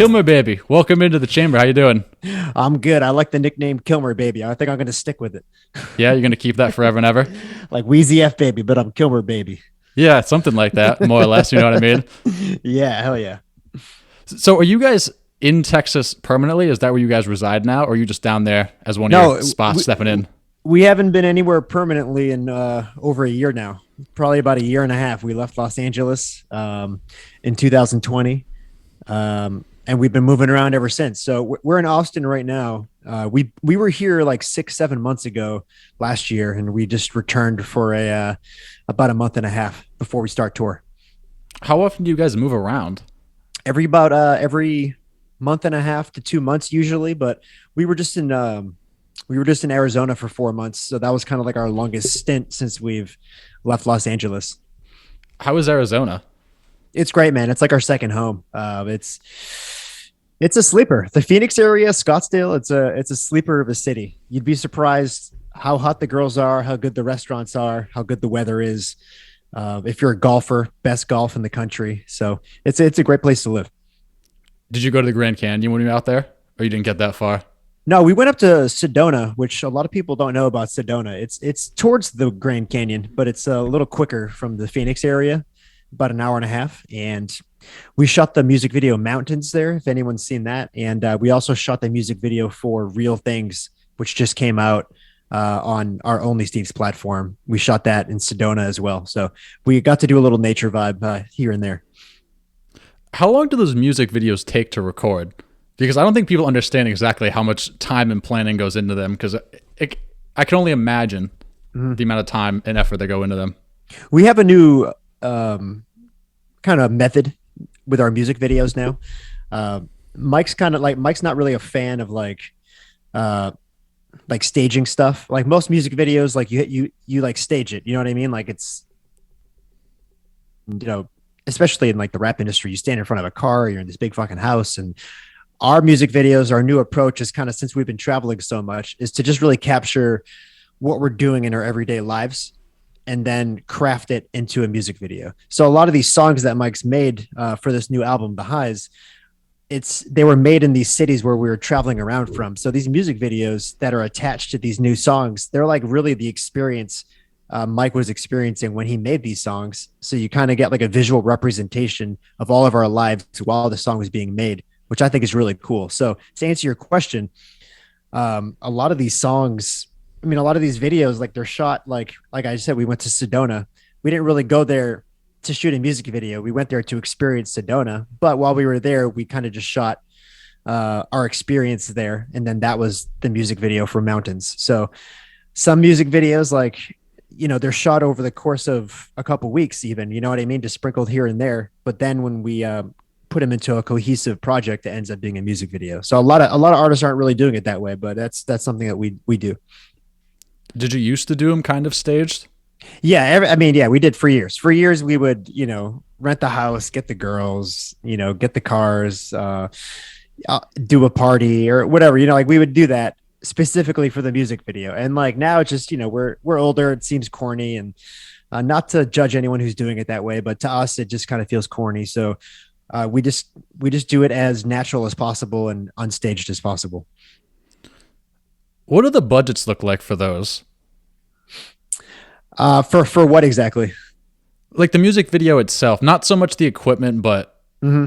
Kilmer baby, welcome into the chamber. How you doing? I'm good. I like the nickname Kilmer baby. I think I'm gonna stick with it. Yeah, you're gonna keep that forever and ever. Like Wheezy F baby, but I'm Kilmer baby. Yeah, something like that, more or less. You know what I mean? Yeah, hell yeah. So, are you guys in Texas permanently? Is that where you guys reside now, or are you just down there as one of your No, spots we, stepping in? we haven't been anywhere permanently in over a year now. Probably about a year and a half. We left Los Angeles in 2020, and we've been moving around ever since. So we're in Austin right now. We were here like 6 7 months ago last year, and we just returned for a about a month and a half before we start tour. How often do you guys move around? Every month and a half to 2 months usually, but we were just in Arizona for 4 months, so that was kind of like our longest stint since we've left Los Angeles. How is Arizona? It's great, man. It's like our second home. It's a sleeper. The Phoenix area, Scottsdale, it's a sleeper of a city. You'd be surprised how hot the girls are, how good the restaurants are, how good the weather is. If you're a golfer, best golf in the country. So it's a great place to live. Did you go to the Grand Canyon when you were out there, or you didn't get that far? No, we went up to Sedona, which a lot of people don't know about Sedona. It's towards the Grand Canyon, but it's a little quicker from the Phoenix area, about an hour and a half. And we shot the music video Mountains there, if anyone's seen that. And we also shot the music video for Real Things, which just came out on our Only Steve's platform. We shot that in Sedona as well. So we got to do a little nature vibe here and there. How long do those music videos take to record? Because I don't think people understand exactly how much time and planning goes into them. Because I can only imagine the amount of time and effort that go into them. We have a new kind of method with our music videos now. Mike's not really a fan of like staging stuff. Like most music videos, like you like stage it. You know what I mean? Like it's especially in like the rap industry, you stand in front of a car, you're in this big fucking house. And our music videos, our new approach is kind of, since we've been traveling so much, is to just really capture what we're doing in our everyday lives and then craft it into a music video. So a lot of these songs that Mike's made for this new album, The Highs, they were made in these cities where we were traveling around from. So these music videos that are attached to these new songs, they're like really the experience Mike was experiencing when he made these songs. So you kind of get like a visual representation of all of our lives while the song was being made, which I think is really cool. So to answer your question, a lot of these songs, a lot of these videos, like they're shot, like I said, we went to Sedona. We didn't really go there to shoot a music video. We went there to experience Sedona, but while we were there, we kind of just shot our experience there. And then that was the music video for Mountains. So some music videos, like, they're shot over the course of a couple weeks even, you know what I mean? Just sprinkled here and there. But then when we put them into a cohesive project, that ends up being a music video. So a lot of artists aren't really doing it that way, but that's something that we do. Did you used to do them kind of staged? Yeah. Yeah, we did for years. For years, we would, rent the house, get the girls, get the cars, do a party or whatever, like we would do that specifically for the music video. And like now it's just, we're older. It seems corny, and not to judge anyone who's doing it that way, but to us, it just kind of feels corny. So we just do it as natural as possible and unstaged as possible. What do the budgets look like for those? For what exactly? Like the music video itself, not so much the equipment, but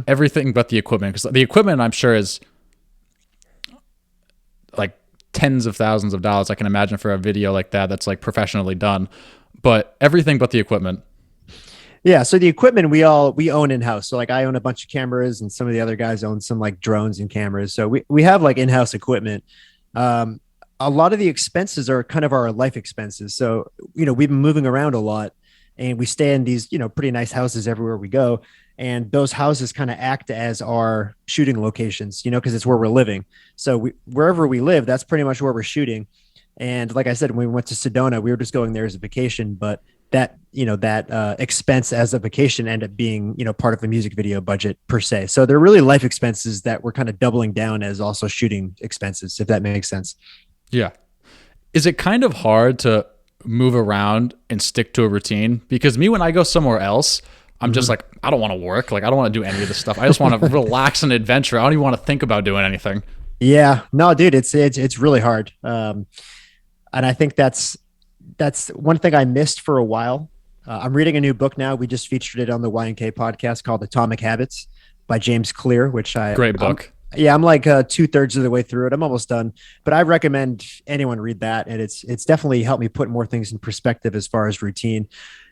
everything but the equipment. Because the equipment, I'm sure, is like tens of thousands of dollars, I can imagine, for a video like that that's like professionally done. But everything but the equipment. Yeah, so the equipment we own in-house. So like I own a bunch of cameras, and some of the other guys own some like drones and cameras. So we have like in-house equipment. A lot of the expenses are kind of our life expenses. So, we've been moving around a lot, and we stay in these, pretty nice houses everywhere we go. And those houses kind of act as our shooting locations, because it's where we're living. So wherever we live, that's pretty much where we're shooting. And like I said, when we went to Sedona, we were just going there as a vacation, but that expense as a vacation ended up being, part of the music video budget per se. So they're really life expenses that we're kind of doubling down as also shooting expenses, if that makes sense. Yeah. Is it kind of hard to move around and stick to a routine? Because me, when I go somewhere else, I'm just like, I don't want to work. Like, I don't want to do any of this stuff. I just want to relax and adventure. I don't even want to think about doing anything. Yeah, no, dude, it's really hard. And I think that's one thing I missed for a while. I'm reading a new book now. We just featured it on the Y&K podcast called Atomic Habits by James Clear, which Great book. I'm like 2/3 of the way through it. I'm almost done, but I recommend anyone read that. And it's definitely helped me put more things in perspective as far as routine.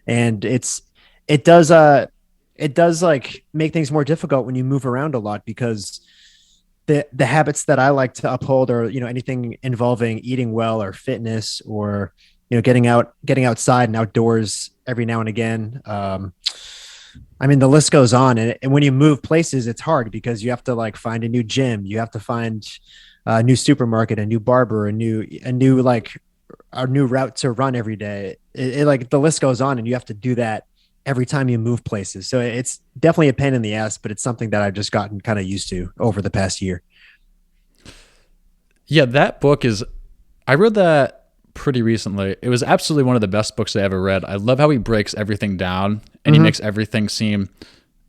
And it does, it does like make things more difficult when you move around a lot, because the habits that I like to uphold are, anything involving eating well or fitness, or, getting outside and outdoors every now and again. I mean, the list goes on, and when you move places, it's hard because you have to like find a new gym, you have to find a new supermarket, a new barber, a new route to run every day. Like the list goes on, and you have to do that every time you move places. So it's definitely a pain in the ass, but it's something that I've just gotten kind of used to over the past year. Yeah, that book is, I read that pretty recently. It was absolutely one of the best books I ever read. I love how he breaks everything down and he makes everything seem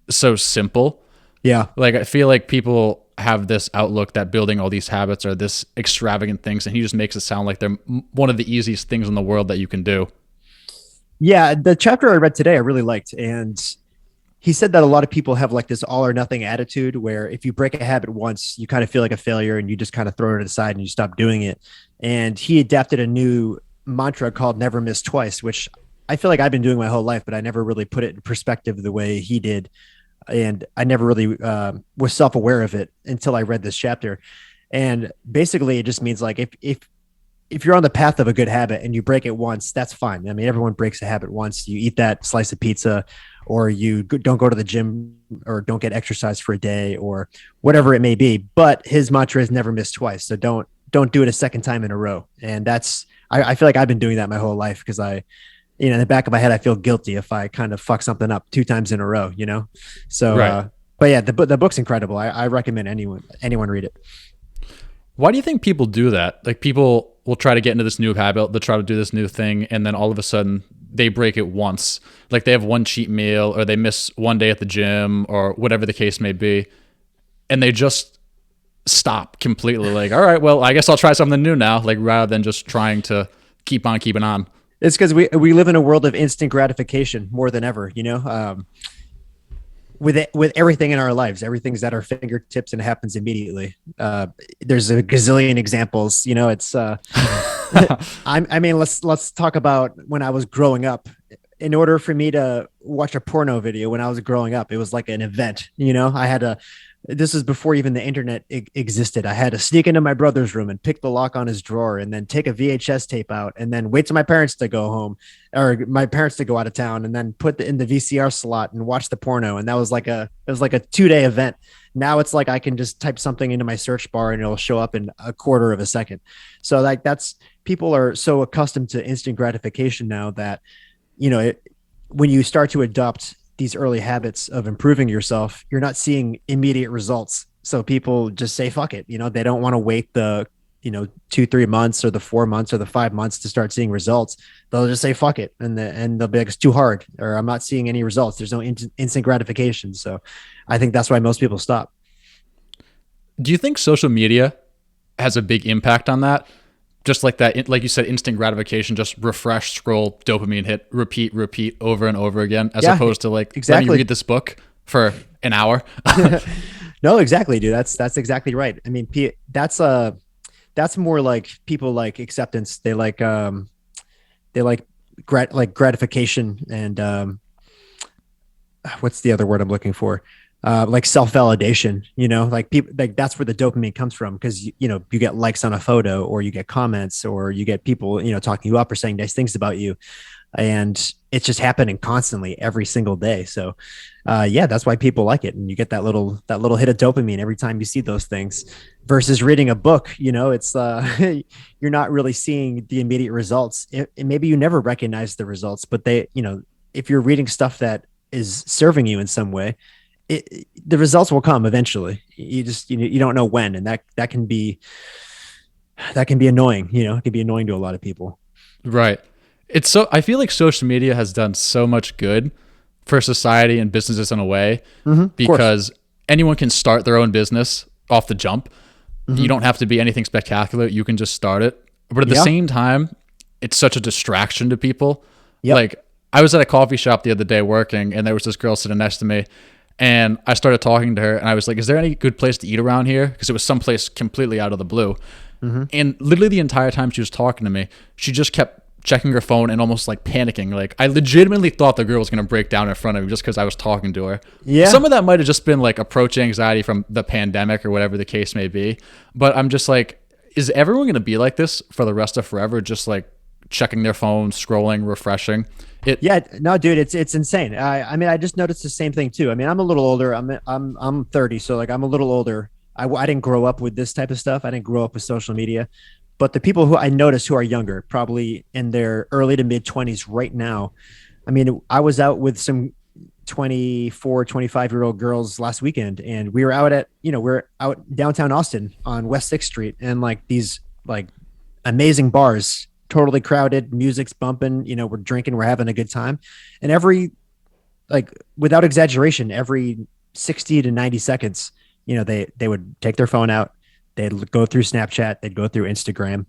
so simple. Yeah. Like, I feel like people have this outlook that building all these habits are this extravagant things, and he just makes it sound like they're one of the easiest things in the world that you can do. Yeah. The chapter I read today, I really liked. And he said that a lot of people have like this all or nothing attitude where if you break a habit once, you kind of feel like a failure and you just kind of throw it aside and you stop doing it. And he adapted a new mantra called never miss twice, which I feel like I've been doing my whole life, but I never really put it in perspective the way he did. And I never really was self-aware of it until I read this chapter. And basically it just means like, if you're on the path of a good habit and you break it once, that's fine. I mean, everyone breaks a habit once. You eat that slice of pizza, or you don't go to the gym, or don't get exercise for a day, or whatever it may be. But his mantra is never miss twice. So don't do it a second time in a row. And I feel like I've been doing that my whole life, because in the back of my head, I feel guilty if I kind of fuck something up 2 times in a row, So, Right. but yeah, the book's incredible. I recommend anyone read it. Why do you think people do that? Like, people will try to get into this new habit, they'll try to do this new thing, and then all of a sudden they break it once. Like, they have one cheat meal, or they miss one day at the gym, or whatever the case may be, and they just stop completely. Like, all right, well, I guess I'll try something new now. Like, rather than just trying to keep on keeping on. It's because we live in a world of instant gratification more than ever, with everything in our lives, everything's at our fingertips and happens immediately. There's a gazillion examples, it's, I mean, let's talk about when I was growing up. In order for me to watch a porno video when I was growing up, it was like an event, this is before even the internet existed. I had to sneak into my brother's room and pick the lock on his drawer, and then take a VHS tape out, and then wait till my parents to go home, or my parents to go out of town, and then put in the VCR slot and watch the porno. And that was like a 2-day event. Now it's like I can just type something into my search bar and it'll show up in a quarter of a second. So like people are so accustomed to instant gratification now that, when you start to adopt these early habits of improving yourself, you're not seeing immediate results. So people just say, fuck it. They don't want to wait the, 2-3 months or the 4 months or the 5 months to start seeing results. They'll just say, fuck it. And they'll be like, it's too hard, or I'm not seeing any results. There's no instant gratification. So I think that's why most people stop. Do you think social media has a big impact on that? Just like that, like you said, instant gratification, just refresh, scroll, dopamine hit, repeat over and over again, as opposed to like, exactly. Let me read this book for an hour. No, exactly, dude. That's exactly right. I mean, that's more like people like acceptance. They like gratification, and what's the other word I'm looking for? Like self-validation, like people, like that's where the dopamine comes from. Cause you get likes on a photo, or you get comments, or you get people, talking you up or saying nice things about you. And it's just happening constantly every single day. So, yeah, that's why people like it. And you get that little hit of dopamine every time you see those things, versus reading a book. It's, you're not really seeing the immediate results. Maybe you never recognize the results, but if you're reading stuff that is serving you in some way, the results will come eventually. You just, you don't know when. And that can be annoying, it can be annoying to a lot of people. Right. I feel like social media has done so much good for society and businesses in a way, Of course. because anyone can start their own business off the jump. You don't have to be anything spectacular. You can just start it. But at the Yeah. same time, it's such a distraction to people. Yep. Like, I was at a coffee shop the other day working, and there was this girl sitting next to me, and I started talking to her, and I was like, "Is there any good place to eat around here?" Because it was someplace completely out of the blue. And literally the entire time she was talking to me, she just kept checking her phone and almost like panicking. Like, I legitimately thought the girl was going to break down in front of me just because I was talking to her. Yeah. Some of that might have just been like approach anxiety from the pandemic or whatever the case may be. But I'm just like, is everyone going to be like this for the rest of forever? Just like checking their phone, scrolling, refreshing. Yeah, no, dude, it's insane. I mean, I just noticed the same thing too. I mean, I'm a little older. I'm 30, so like I'm a little older. I didn't grow up with this type of stuff. I didn't grow up with social media, but the people who I notice who are younger, probably in their early to mid 20s right now. I mean, I was out with some 24, 25-year-old girls last weekend, and we were out we're out downtown Austin on West 6th Street, and like these like amazing bars, totally crowded, music's bumping, we're drinking, we're having a good time. And like without exaggeration, every 60 to 90 seconds, they would take their phone out, they'd go through Snapchat, they'd go through Instagram.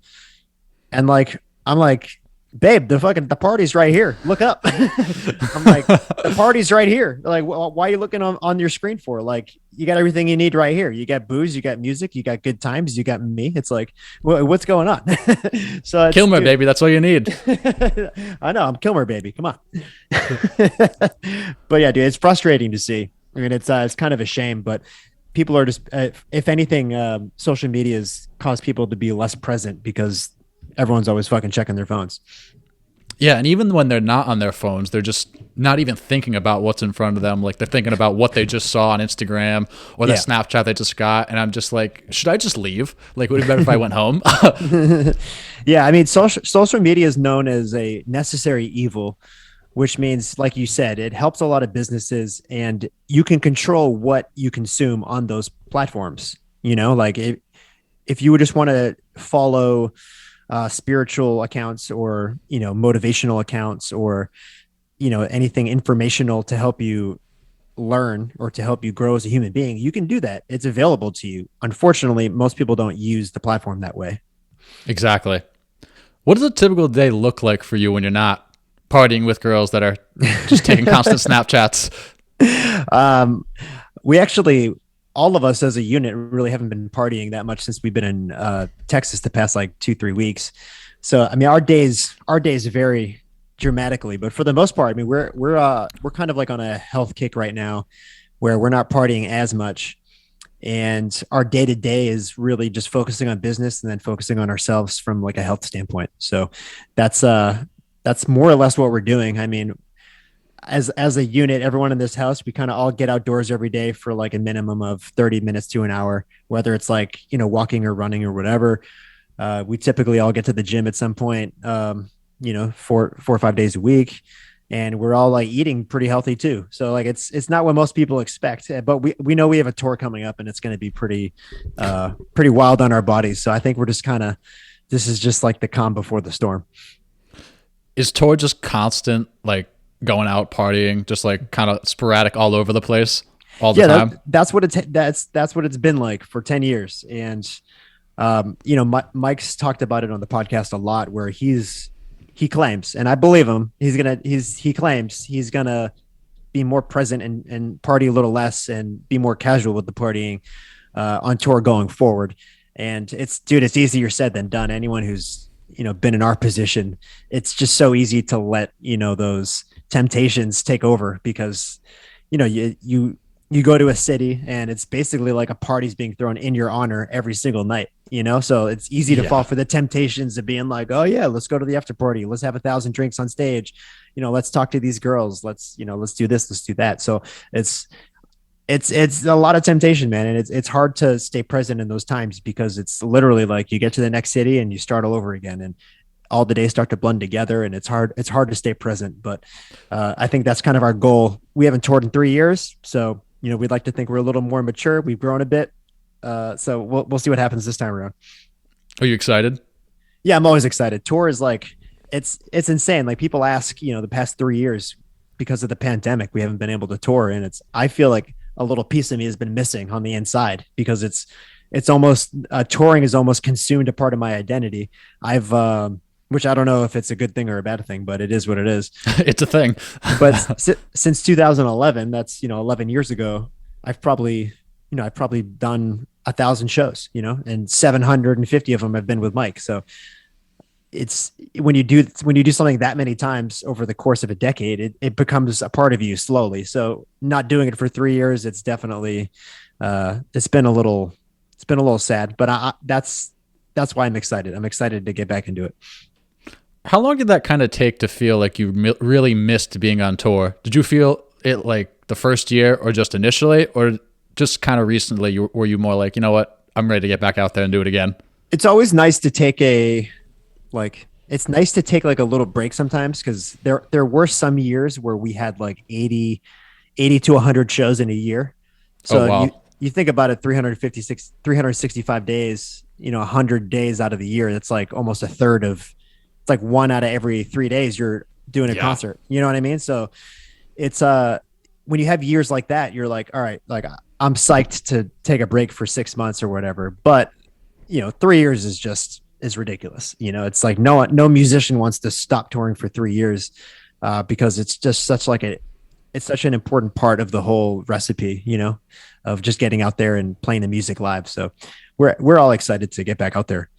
And like, I'm like, babe, the party's right here. Look up. I'm like, the party's right here. Like, why are you looking on your screen for? Like, you got everything you need right here. You got booze, you got music, you got good times, you got me. It's like, what's going on? So Kilmer, baby, that's all you need. I know, I'm Kilmer, baby. Come on. But yeah, dude, it's frustrating to see. I mean, it's kind of a shame, but people are just, if anything, social media has caused people to be less present because everyone's always fucking checking their phones. Yeah, and even when they're not on their phones, they're just not even thinking about what's in front of them. Like, they're thinking about what they just saw on Instagram or the Snapchat they just got. And I'm just like, should I just leave? Like, would it be better if I went home? Yeah, I mean, social media is known as a necessary evil, which means, like you said, it helps a lot of businesses, and you can control what you consume on those platforms. Like if you would just want to follow spiritual accounts or motivational accounts or anything informational to help you learn or to help you grow as a human being, you can do that. It's available to you. Unfortunately, most people don't use the platform that way. Exactly. What does a typical day look like for you when you're not partying with girls that are just taking constant Snapchats? We actually, all of us as a unit, really haven't been partying that much since we've been in Texas the past like 2-3 weeks. So I mean, our days vary dramatically, but for the most part, I mean, we're kind of like on a health kick right now, where we're not partying as much, and our day to day is really just focusing on business and then focusing on ourselves from like a health standpoint. So that's more or less what we're doing. I mean, as a unit, everyone in this house, we kind of all get outdoors every day for like a minimum of 30 minutes to an hour, whether it's like, walking or running or whatever. We typically all get to the gym at some point, 4 or 5 days a week, and we're all like eating pretty healthy too. So like, it's not what most people expect, but we know we have a tour coming up, and it's going to be pretty wild on our bodies. So I think we're just this is just like the calm before the storm. Is tour just constant, like going out partying, just like kind of sporadic all over the place all the time? That's what it's been like for 10 years. And Mike's talked about it on the podcast a lot, where he claims, and I believe him, he claims he's gonna be more present and party a little less and be more casual with the partying on tour going forward. And it's easier said than done. Anyone who's been in our position, it's just so easy to let those temptations take over, because you go to a city and it's basically like a party's being thrown in your honor every single night, so it's easy to fall for the temptations of being like, oh yeah, let's go to the after party, let's have 1,000 drinks on stage, let's talk to these girls, let's do this, let's do that. So it's a lot of temptation, man. And it's hard to stay present in those times, because it's literally like you get to the next city and you start all over again, and all the days start to blend together, and it's hard to stay present. But I think that's kind of our goal. We haven't toured in 3 years, so we'd like to think we're a little more mature. We've grown a bit. So we'll see what happens this time around. Are you excited? Yeah, I'm always excited. Tour is like, it's insane. Like, people ask, the past 3 years, because of the pandemic, we haven't been able to tour. And I feel like a little piece of me has been missing on the inside because it's almost touring is almost consumed a part of my identity. I've, which I don't know if it's a good thing or a bad thing, but it is what it is. It's a thing. But since 2011, that's, 11 years ago, I've probably done 1,000 shows, and 750 of them have been with Mike. So it's when you do something that many times over the course of a decade, it becomes a part of you slowly. So not doing it for 3 years, it's definitely it's been a little sad, but that's why I'm excited. I'm excited to get back into it. How long did that kind of take to feel like you really missed being on tour? Did you feel it like the first year or just initially, or just kind of recently were you more like, you know what, I'm ready to get back out there and do it again? It's always nice to take it's nice to take like a little break sometimes, because there were some years where we had like 80 to 100 shows in a year. Oh, So wow. you think about it, 365 days, 100 days out of the year, that's like almost a third of, it's like one out of every 3 days you're doing a Yeah. concert. You know what I mean? So it's when you have years like that, you're like, all right, like I'm psyched to take a break for 6 months or whatever. But 3 years is ridiculous. It's like no musician wants to stop touring for 3 years, because it's just it's such an important part of the whole recipe, of just getting out there and playing the music live. So we're all excited to get back out there.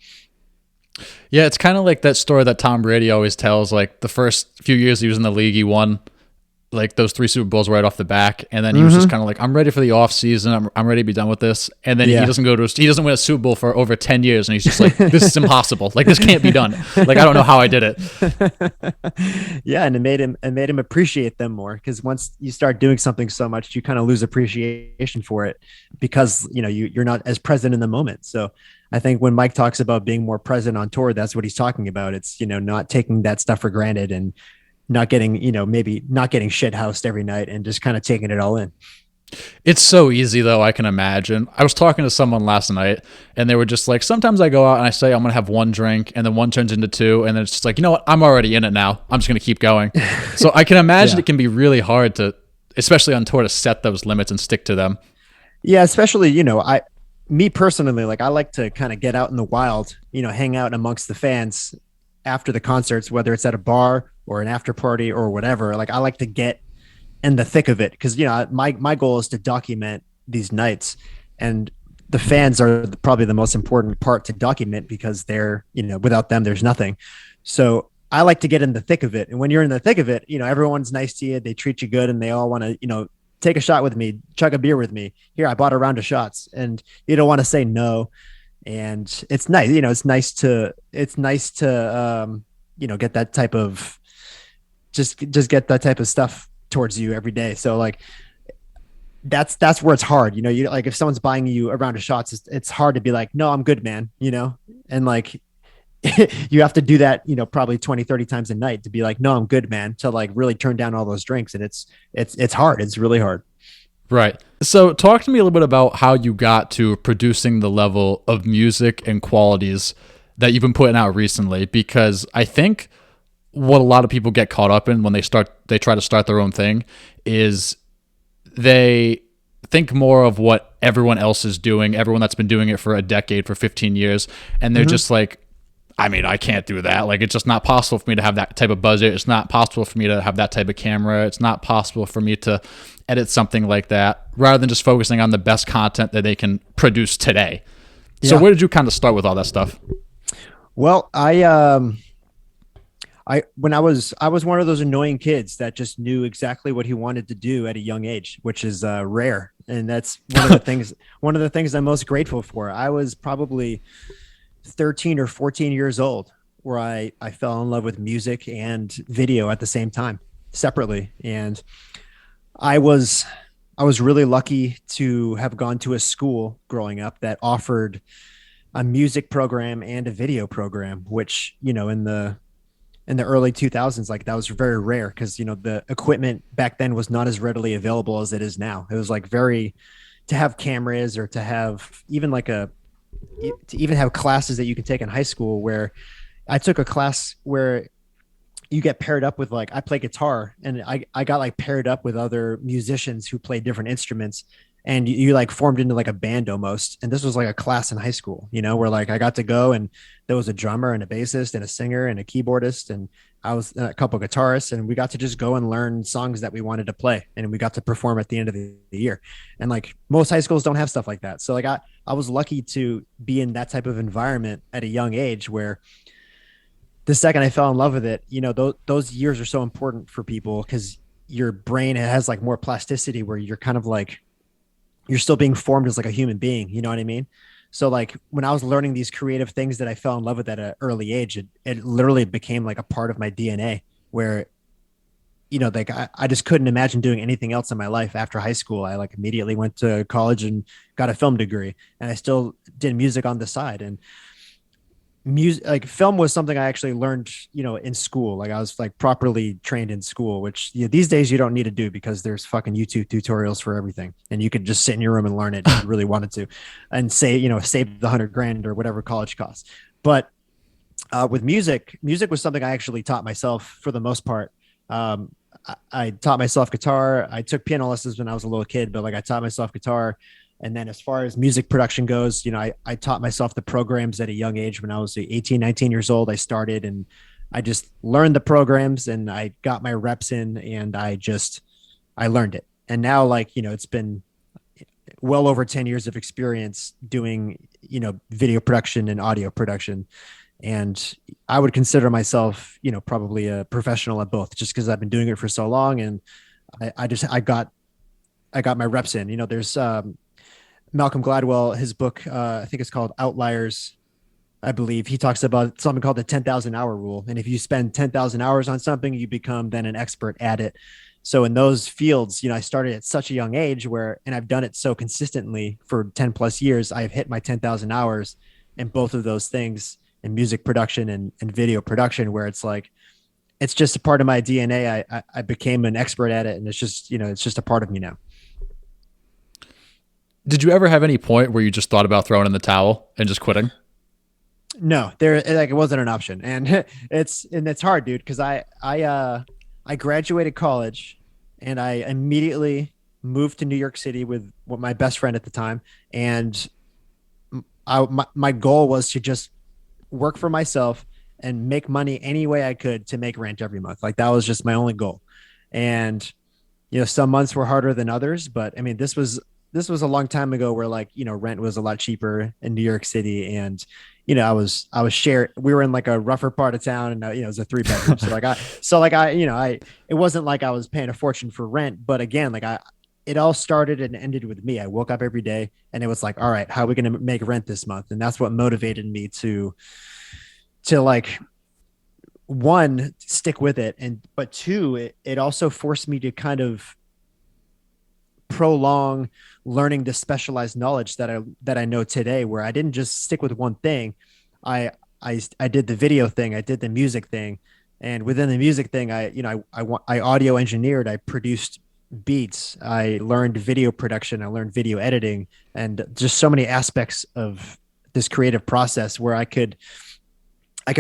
Yeah, it's kind of like that story that Tom Brady always tells. Like the first few years he was in the league, he won like those 3 Super Bowls right off the back, and then he was just kind of like, I'm ready for the off season. I'm ready to be done with this. And then Yeah. he doesn't win a Super Bowl for over 10 years, and he's just like, this is impossible. Like this can't be done. Like I don't know how I did it. Yeah, and it made him appreciate them more, because once you start doing something so much, you kind of lose appreciation for it, because you're not as present in the moment. So I think when Mike talks about being more present on tour, that's what he's talking about. It's not taking that stuff for granted, and not getting maybe not getting shit housed every night, and just kind of taking it all in. It's so easy though, I can imagine. I was talking to someone last night and they were just like, sometimes I go out and I say I'm going to have one drink and then one turns into two. And then it's just like, you know what? I'm already in it now. I'm just going to keep going. So I can imagine Yeah. it can be really hard to, especially on tour, to set those limits and stick to them. Yeah, especially, me personally, like I like to kind of get out in the wild, hang out amongst the fans after the concerts, whether it's at a bar or an after party or whatever. Like I like to get in the thick of it, because my goal is to document these nights, and the fans are probably the most important part to document, because they're without them there's nothing. So I like to get in the thick of it, and when you're in the thick of it, everyone's nice to you, they treat you good, and they all want to take a shot with me, chug a beer with me. Here, I bought a round of shots, and you don't want to say no. And it's nice, it's nice to get that type of just get that type of stuff towards you every day. So like that's where it's hard. You like, if someone's buying you a round of shots, it's hard to be like, no, I'm good, man. And like you have to do that, probably 20, 30 times a night to be like, no, I'm good, man, to like really turn down all those drinks. And it's hard. It's really hard. Right. So talk to me a little bit about how you got to producing the level of music and qualities that you've been putting out recently, because I think what a lot of people get caught up in when they try to start their own thing is they think more of what everyone else is doing, everyone that's been doing it for a decade, for 15 years, and they're just like, I mean, I can't do that. Like, it's just not possible for me to have that type of budget. It's not possible for me to have that type of camera. It's not possible for me to edit something like that, rather than just focusing on the best content that they can produce today. So Yeah. where did you kind of start with all that stuff? Well, when I was one of those annoying kids that just knew exactly what he wanted to do at a young age, which is rare. And that's one of the things I'm most grateful for. I was probably 13 or 14 years old where I fell in love with music and video at the same time, separately. And I was really lucky to have gone to a school growing up that offered a music program and a video program, which, in the early 2000s, like that was very rare, because the equipment back then was not as readily available as it is now. It was like to have cameras, or to have even to even have classes that you can take in high school, where I took a class where you get paired up with like I play guitar and I got like paired up with other musicians who play different instruments and you like formed into like a band almost. And this was like a class in high school, you know, where like I got to go and there was a drummer and a bassist and a singer and a keyboardist and I was a couple of guitarists and we got to just go and learn songs that we wanted to play and we got to perform at the end of the year. And like most high schools don't have stuff like that. So like I was lucky to be in that type of environment at a young age where the second I fell in love with it, you know, those years are so important for people because your brain has like more plasticity where you're kind of like, you're still being formed as like a human being. You know what I mean? So like when I was learning these creative things that I fell in love with at an early age, it literally became like a part of my DNA where, you know, like I just couldn't imagine doing anything else in my life after high school. I like immediately went to college and got a film degree and I still did music on the side. And music like film was something I actually learned, you know, in school. Like I was like properly trained in school, which you know, these days you don't need to do because there's fucking YouTube tutorials for everything, and you could just sit in your room and learn it if you really wanted to, and say you know save the 100 grand or whatever college costs. But with music, music was something I actually taught myself for the most part. I taught myself guitar. I took piano lessons when I was a little kid, but like I taught myself guitar. And then as far as music production goes, you know, I taught myself the programs at a young age. When I was 18, 19 years old, I started and I just learned the programs and I got my reps in and I learned it. And now like, you know, it's been well over 10 years of experience doing, you know, video production and audio production. And I would consider myself, you know, probably a professional at both just because I've been doing it for so long. And I got my reps in, you know, there's, Malcolm Gladwell, his book, I think it's called Outliers. I believe he talks about something called the 10,000 hour rule. And if you spend 10,000 hours on something, you become then an expert at it. So in those fields, you know, I started at such a young age where, and I've done it so consistently for 10 plus years, I've hit my 10,000 hours in both of those things in music production and video production, where it's like, it's just a part of my DNA. I became an expert at it and it's just, you know, it's just a part of me now. Did you ever have any point where you just thought about throwing in the towel and just quitting? No, there like it wasn't an option, and it's hard, dude, because I graduated college, and I immediately moved to New York City with my best friend at the time, and my goal was to just work for myself and make money any way I could to make rent every month. Like that was just my only goal, and you know some months were harder than others, but I mean this was a long time ago where like you know rent was a lot cheaper in New York City and you know I was shared we were in like a rougher part of town and you know it was a 3 bedroom so like I you know I it wasn't like I was paying a fortune for rent, but again like I it all started and ended with me. I woke up every day and it was like, all right, how are we going to make rent this month? And that's what motivated me to like one stick with it, and but two it also forced me to kind of prolong learning the specialized knowledge that I know today, where I didn't just stick with one thing. I did the video thing, I did the music thing, and within the music thing, I you know I audio engineered, I produced beats, I learned video production, I learned video editing, and just so many aspects of this creative process where I could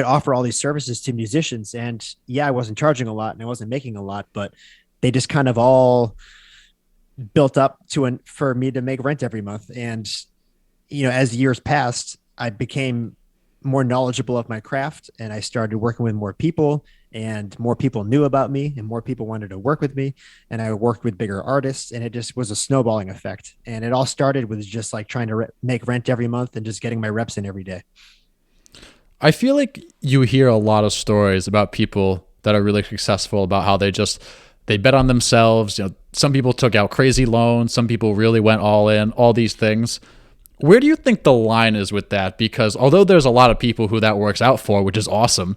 offer all these services to musicians. And yeah, I wasn't charging a lot and I wasn't making a lot, but they just kind of all built up for me to make rent every month. And, you know, as years passed, I became more knowledgeable of my craft and I started working with more people and more people knew about me and more people wanted to work with me. And I worked with bigger artists and it just was a snowballing effect. And it all started with just like trying to make rent every month and just getting my reps in every day. I feel like you hear a lot of stories about people that are really successful about how they bet on themselves. You know, some people took out crazy loans, some people really went all in, all these things. Where do you think the line is with that? Because although there's a lot of people who that works out for, which is awesome,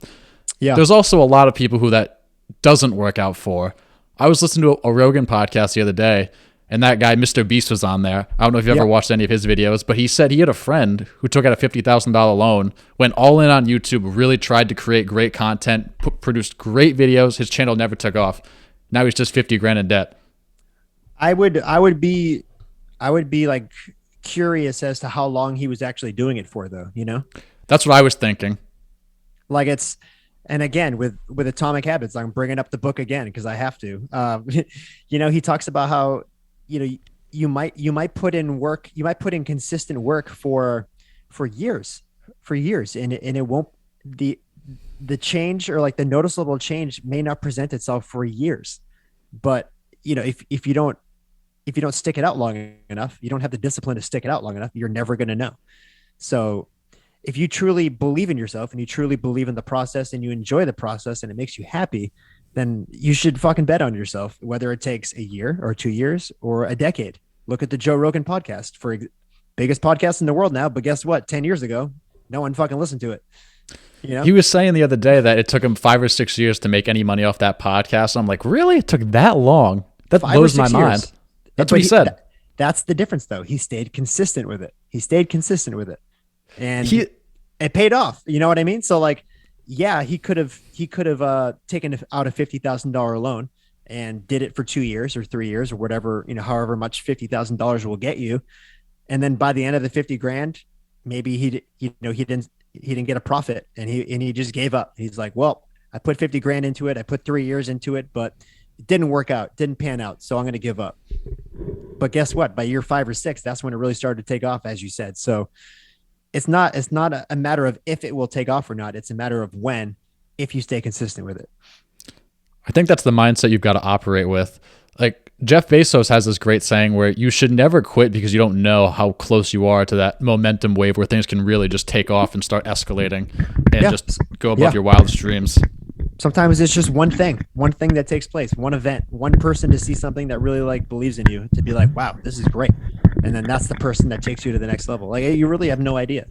Yeah. there's also a lot of people who that doesn't work out for. I was listening to a Rogan podcast the other day, and that guy, Mr. Beast, was on there. I don't know if you ever Yep. watched any of his videos, but he said he had a friend who took out a $50,000 loan, went all in on YouTube, really tried to create great content, produced great videos. His channel never took off. Now he's just 50 grand in debt. I would be like curious as to how long he was actually doing it for though, you know? That's what I was thinking. Like it's And again, with Atomic Habits, I'm bringing up the book again because I have to. He talks about how you know you might put in work, you might put in consistent work for years, and it won't the change, or like the noticeable change, may not present itself for years. But if you don't stick it out long enough, you don't have the discipline to stick it out long enough, you're never going to know. So if you truly believe in yourself and you truly believe in the process and you enjoy the process and it makes you happy, then you should fucking bet on yourself, whether it takes a year or 2 years or a decade. Look at the Joe Rogan podcast, biggest podcast in the world now. But guess what? 10 years ago, no one fucking listened to it. He was saying the other day that it took him 5 or 6 years to make any money off that podcast. I'm like, really? It took that long? That blows my mind. That's what he said. That's the difference, though. He stayed consistent with it. And it paid off. You know what I mean? So like, yeah, he could have taken out a $50,000 loan and did it for 2 years or 3 years or whatever, however much $50,000 will get you. And then by the end of the 50 grand, maybe he didn't get a profit, and he just gave up. He's like, well, I put 50 grand into it. I put 3 years into it, but it didn't work out, didn't pan out. So I'm going to give up. But guess what? By year 5 or 6, that's when it really started to take off, as you said. So it's not a matter of if it will take off or not. It's a matter of when, if you stay consistent with it. I think that's the mindset you've got to operate with. Like Jeff Bezos has this great saying where you should never quit because you don't know how close you are to that momentum wave where things can really just take off and start escalating and just go above your wildest dreams. Sometimes it's just one thing that takes place, one event, one person to see something that really like believes in you, to be like, wow, this is great. And then that's the person that takes you to the next level. Like, you really have no idea.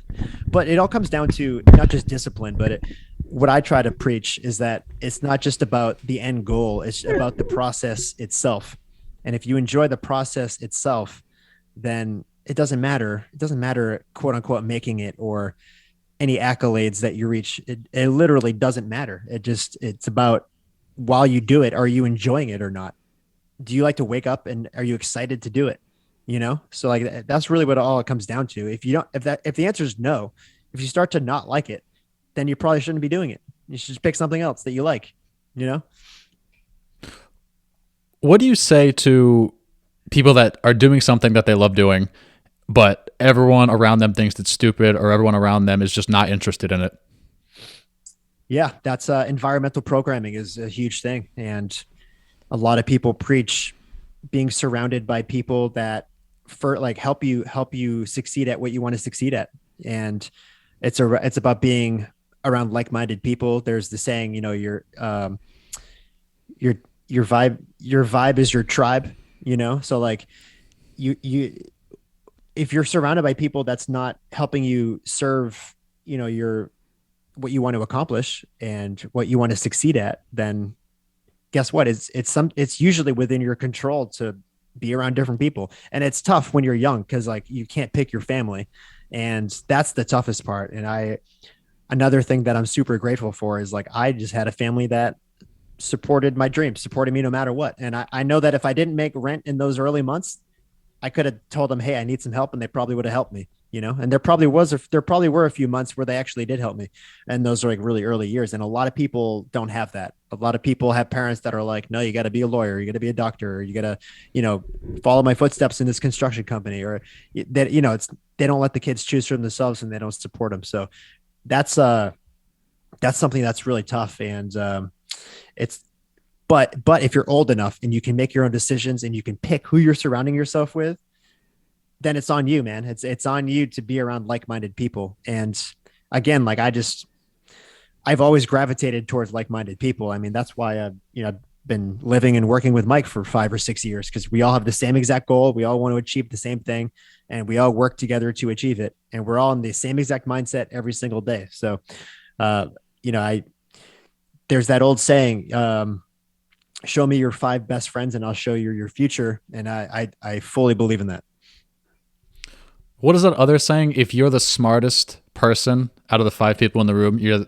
But it all comes down to not just discipline, but what I try to preach is that it's not just about the end goal. It's about the process itself. And if you enjoy the process itself, then it doesn't matter. It doesn't matter, quote unquote, making it or any accolades that you reach. It literally doesn't matter. It's about, while you do it, are you enjoying it or not? Do you like to wake up and are you excited to do it? So like, that's really what all it comes down to. If the answer is no, if you start to not like it, then you probably shouldn't be doing it. You should just pick something else that you like, What do you say to people that are doing something that they love doing, but everyone around them thinks it's stupid, or everyone around them is just not interested in it? Yeah, that's environmental programming is a huge thing. And a lot of people preach being surrounded by people that help you succeed at what you want to succeed at. And it's about being around like-minded people. There's the saying, your vibe is your tribe, So like you if you're surrounded by people that's not helping you serve, what you want to accomplish and what you want to succeed at, then guess what? It's usually within your control to be around different people. And it's tough when you're young, because like you can't pick your family. And that's the toughest part. And another thing that I'm super grateful for is, like, I just had a family that supported my dreams, supported me no matter what. And I know that if I didn't make rent in those early months, I could have told them, hey, I need some help. And they probably would have helped me, and there probably were a few months where they actually did help me. And those are like really early years. And a lot of people don't have that. A lot of people have parents that are like, no, you got to be a lawyer. You got to be a doctor. Or you got to, follow my footsteps in this construction company, or that, they don't let the kids choose for themselves and they don't support them. So that's something that's really tough. And but if you're old enough and you can make your own decisions and you can pick who you're surrounding yourself with, then it's on you, man. It's on you to be around like-minded people. And again, like I've always gravitated towards like-minded people. I mean, that's why I've been living and working with Mike for 5 or 6 years, because we all have the same exact goal. We all want to achieve the same thing, and we all work together to achieve it. And we're all in the same exact mindset every single day. So, there's that old saying, show me your 5 best friends and I'll show you your future. And I fully believe in that. What is that other saying? If you're the smartest person out of the 5 people in the room, you're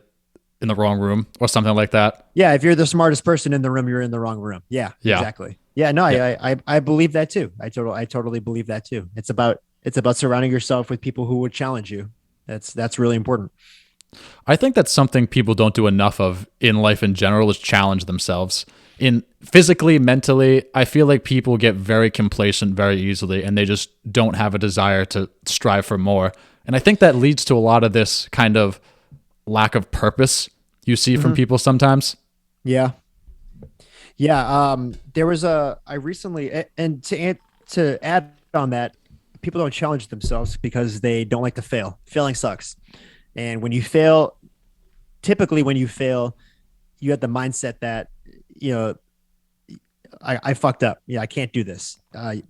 in the wrong room, or something like that. Yeah. If you're the smartest person in the room, you're in the wrong room. Yeah. Exactly. Yeah. No, yeah. I believe that too. I totally believe that too. It's about surrounding yourself with people who would challenge you. That's really important. I think that's something people don't do enough of in life in general is challenge themselves. In physically, mentally, I feel like people get very complacent very easily and they just don't have a desire to strive for more. And I think that leads to a lot of this kind of lack of purpose you see from Mhm. people sometimes. Yeah. Yeah. There was I recently, and to add on that, people don't challenge themselves because they don't like to fail. Failing sucks. And when you fail, typically when you fail, you have the mindset that, you know, I fucked up. Yeah, I can't do this.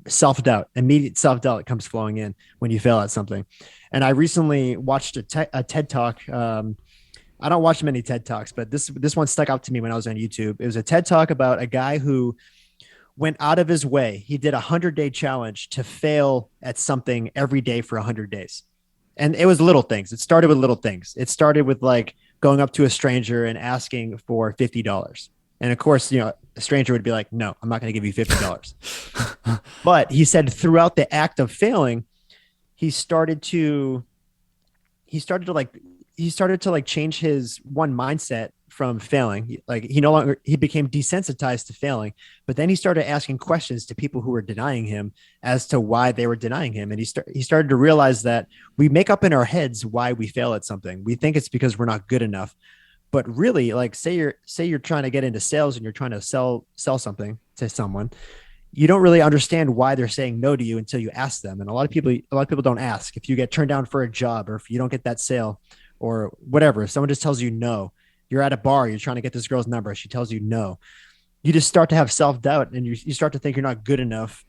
Self doubt, immediate self doubt comes flowing in when you fail at something. And I recently watched a TED talk. I don't watch many TED talks, but this one stuck out to me when I was on YouTube. It was a TED talk about a guy who went out of his way. He did a 100-day challenge to fail at something every day for 100 days. And it was little things. It started with little things. It started with like going up to a stranger and asking for $50. And of course, a stranger would be like, no, I'm not going to give you $50. But he said throughout the act of failing, he started to he started to like he started to like change his one mindset from failing. Like he became desensitized to failing, but then he started asking questions to people who were denying him as to why they were denying him. And he started to realize that we make up in our heads why we fail at something. We think it's because we're not good enough, but really, like, say you're trying to get into sales and you're trying to sell something to someone. You don't really understand why they're saying no to you until you ask them. And a lot of people don't ask. If you get turned down for a job, or if you don't get that sale, or whatever, if someone just tells you no, you're at a bar, you're trying to get this girl's number, she tells you no, you just start to have self-doubt, and you start to think you're not good enough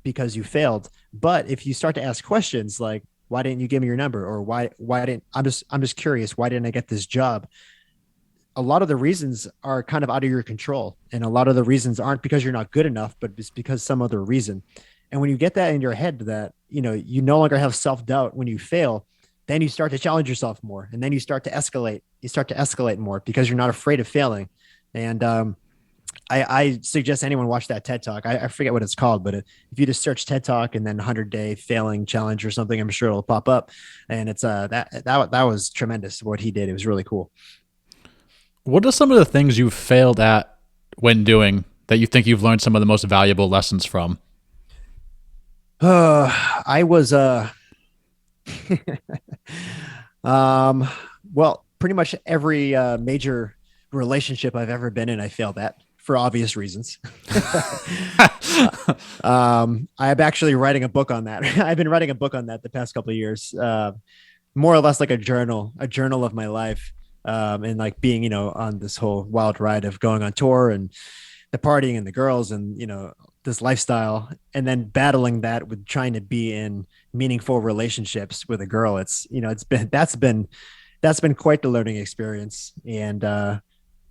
because you failed. But if you start to ask questions like, why didn't you give me your number? Or why didn't I'm just curious, why didn't I get this job? A lot of the reasons are kind of out of your control. And a lot of the reasons aren't because you're not good enough, but it's because some other reason. And when you get that in your head, that, you no longer have self-doubt when you fail, then you start to challenge yourself more. And then you start to escalate. You start to escalate more because you're not afraid of failing. And I suggest anyone watch that TED talk. I forget what it's called, but if you just search TED talk and then 100-day failing challenge or something, I'm sure it'll pop up. And it's that was tremendous what he did. It was really cool. What are some of the things you've failed at when doing that you think you've learned some of the most valuable lessons from? I was um well, pretty much every major relationship I've ever been in, I failed at for obvious reasons. I'm actually writing a book on that. I've been writing a book on that the past couple of years. More or less like a journal of my life. And like being, on this whole wild ride of going on tour and the partying and the girls and, this lifestyle, and then battling that with trying to be in meaningful relationships with a girl. That's been quite the learning experience. And,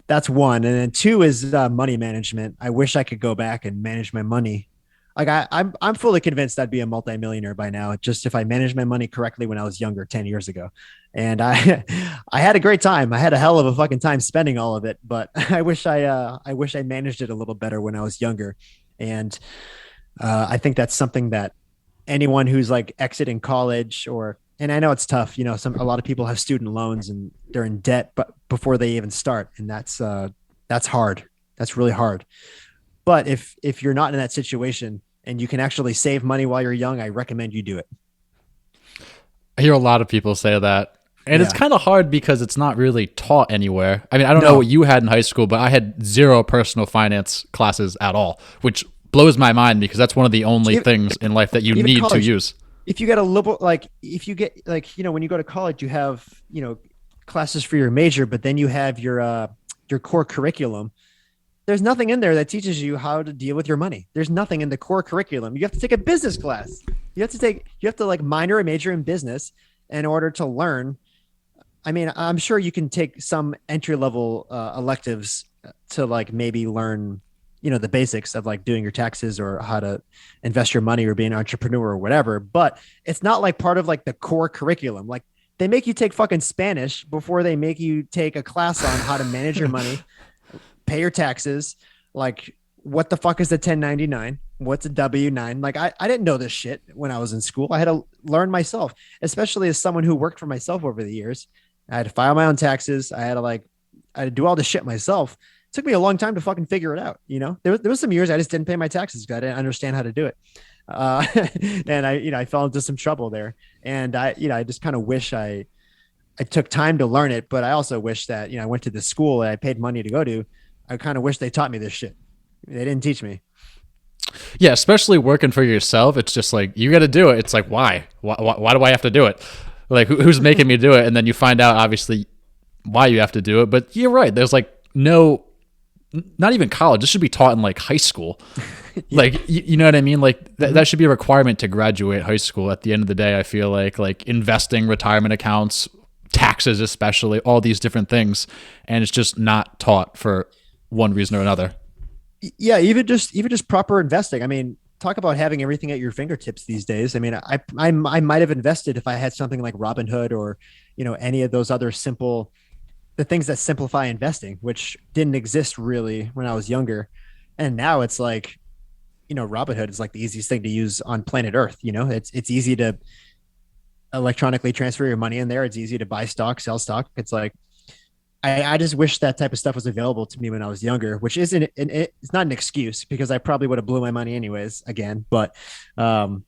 that's one. And then two is money management. I wish I could go back and manage my money. Like I'm fully convinced I'd be a multimillionaire by now, just if I managed my money correctly when I was younger, 10 years ago. And I had a great time. I had a hell of a fucking time spending all of it, but I wish I managed it a little better when I was younger. And I think that's something that anyone who's like exiting college, and I know it's tough, a lot of people have student loans and they're in debt, but before they even start, and that's hard. That's really hard. But if you're not in that situation and you can actually save money while you're young, I recommend you do it. I hear a lot of people say that. And it's Yeah. kind of hard because it's not really taught anywhere. I mean, I don't know No. what you had in high school, but I had zero personal finance classes at all, which blows my mind because that's one of the only Even, things in life that you even need to college, use. if you get a little, like, if you get like, when you go to college, you have, classes for your major, but then you have your core curriculum. There's nothing in there that teaches you how to deal with your money. There's nothing in the core curriculum. You have to take a business class. You have to like minor or major in business in order to learn. I mean, I'm sure you can take some entry level electives to like maybe learn, the basics of like doing your taxes or how to invest your money or be an entrepreneur or whatever. But it's not like part of like the core curriculum. Like they make you take fucking Spanish before they make you take a class on how to manage your money, pay your taxes. Like, what the fuck is the 1099? What's a W-9? Like, I didn't know this shit when I was in school. I had to learn myself, especially as someone who worked for myself over the years. I had to file my own taxes. I had to do all this shit myself. It took me a long time to fucking figure it out. There was some years I just didn't pay my taxes because I didn't understand how to do it. Uh, and I fell into some trouble there. And I just kind of wish I took time to learn it, but I also wish that, I went to the school that I paid money to go to. I kind of wish they taught me this shit. They didn't teach me. Yeah, especially working for yourself. It's just like, you got to do it. It's like, why do I have to do it? Like, who's making me do it? And then you find out, obviously, why you have to do it. But you're right. There's like no, not even college. This should be taught in like high school. Yeah. Like, you know what I mean? Like, that should be a requirement to graduate high school. At the end of the day, I feel like investing, retirement accounts, taxes, especially, all these different things. And it's just not taught for one reason or another. Yeah, even just proper investing. I mean, talk about having everything at your fingertips these days. I mean, I might have invested if I had something like Robinhood or any of those other simple the things that simplify investing, which didn't exist really when I was younger. And now it's like, Robinhood is like the easiest thing to use on planet Earth. It's easy to electronically transfer your money in there. It's easy to buy stock, sell stock. It's like I just wish that type of stuff was available to me when I was younger, which it's not an excuse because I probably would have blew my money anyways again. Um,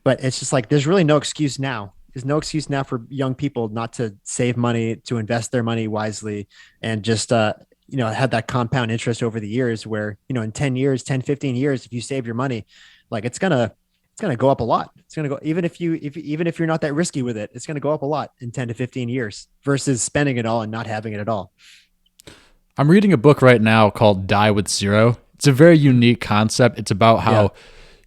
but it's just like there's really no excuse now. There's no excuse now for young people not to save money, to invest their money wisely, and just have that compound interest over the years. Where in 10 years, 10, 15 years, if you save your money, like it's gonna go up a lot. It's gonna go even if you're not that risky with it, it's gonna go up a lot in 10 to 15 years versus spending it all and not having it at all. I'm reading a book right now called Die with Zero. It's a very unique concept. It's about how Yeah.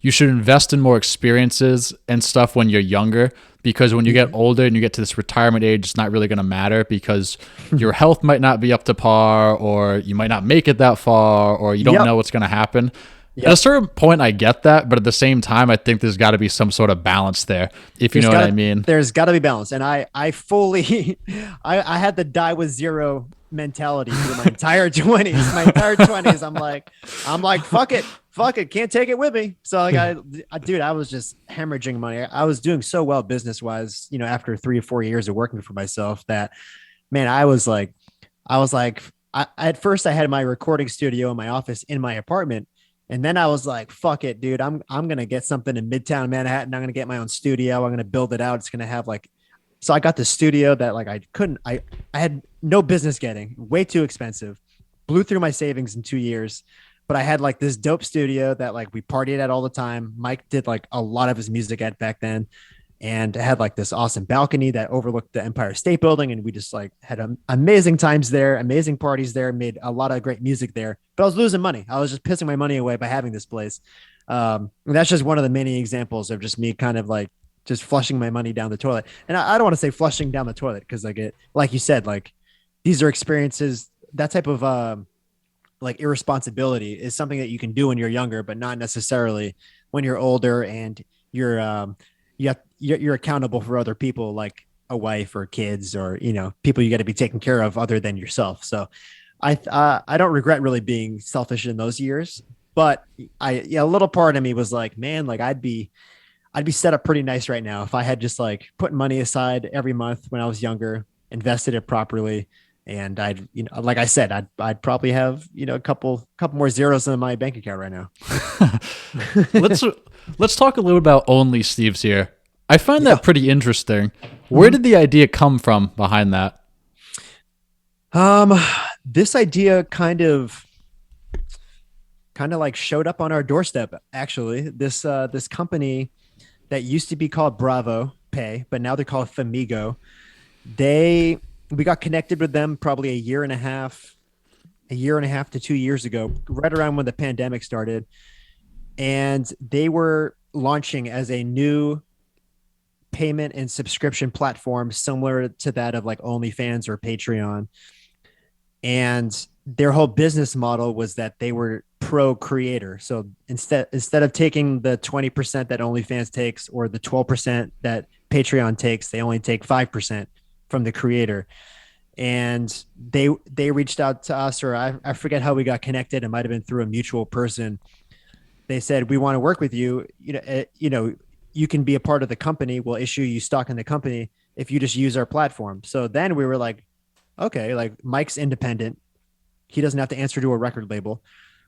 you should invest in more experiences and stuff when you're younger, because when you get older and you get to this retirement age, it's not really going to matter because your health might not be up to par, or you might not make it that far, or you don't Yep. know what's going to happen. At a Yep. certain point, I get that, but at the same time, I think there's got to be some sort of balance there, if you There's know what I gotta mean. there's gotta be balance. And I fully I had the die with zero mentality through my entire 20s. My entire 20s. I'm like, fuck it, can't take it with me. So like dude, I was just hemorrhaging money. I was doing so well business wise, after 3 or 4 years of working for myself that man, I was like, at first I had my recording studio in my office in my apartment. And then I was like, fuck it, dude. I'm gonna get something in Midtown Manhattan. I'm gonna get my own studio. I'm gonna build it out. It's gonna have like so I got the studio that like I had no business getting, way too expensive. Blew through my savings in 2 years. But I had like this dope studio that like we partied at all the time. Mike did like a lot of his music at back then, and it had like this awesome balcony that overlooked the Empire State Building, and we just like had amazing times there, amazing parties there, made a lot of great music there. But I was losing money. I was just pissing my money away by having this place. And that's just one of the many examples of just me kind of like just flushing my money down the toilet. And I don't want to say flushing down the toilet because like you said, like these are experiences. That type of like irresponsibility is something that you can do when you're younger, but not necessarily when you're older and you're you're accountable for other people like a wife or kids or people you got to be taken care of other than yourself. So I don't regret really being selfish in those years, but a little part of me was like, man, like I'd be set up pretty nice right now if I had just like put money aside every month when I was younger, invested it properly, and I'd like I said, I'd probably have a couple more zeros in my bank account right now. let's let's talk a little about Only Steve's here. I find Yeah. that pretty interesting. Where did the idea come from behind that? Um, this idea kind of like showed up on our doorstep. Actually, this company that used to be called Bravo Pay, but now they're called Famigo. They We got connected with them probably a year and a half to 2 years ago, right around when the pandemic started, and they were launching as a new payment and subscription platform similar to that of like OnlyFans or Patreon. And their whole business model was that they were pro creator. So instead of taking the 20% that OnlyFans takes or the 12% that Patreon takes, they only take 5% from the creator. And they reached out to us, or I forget how we got connected. It might have been through a mutual person. They said, we want to work with you. You can be a part of the company. We'll issue you stock in the company if you just use our platform. So then we were like, okay, like Mike's independent. He doesn't have to answer to a record label.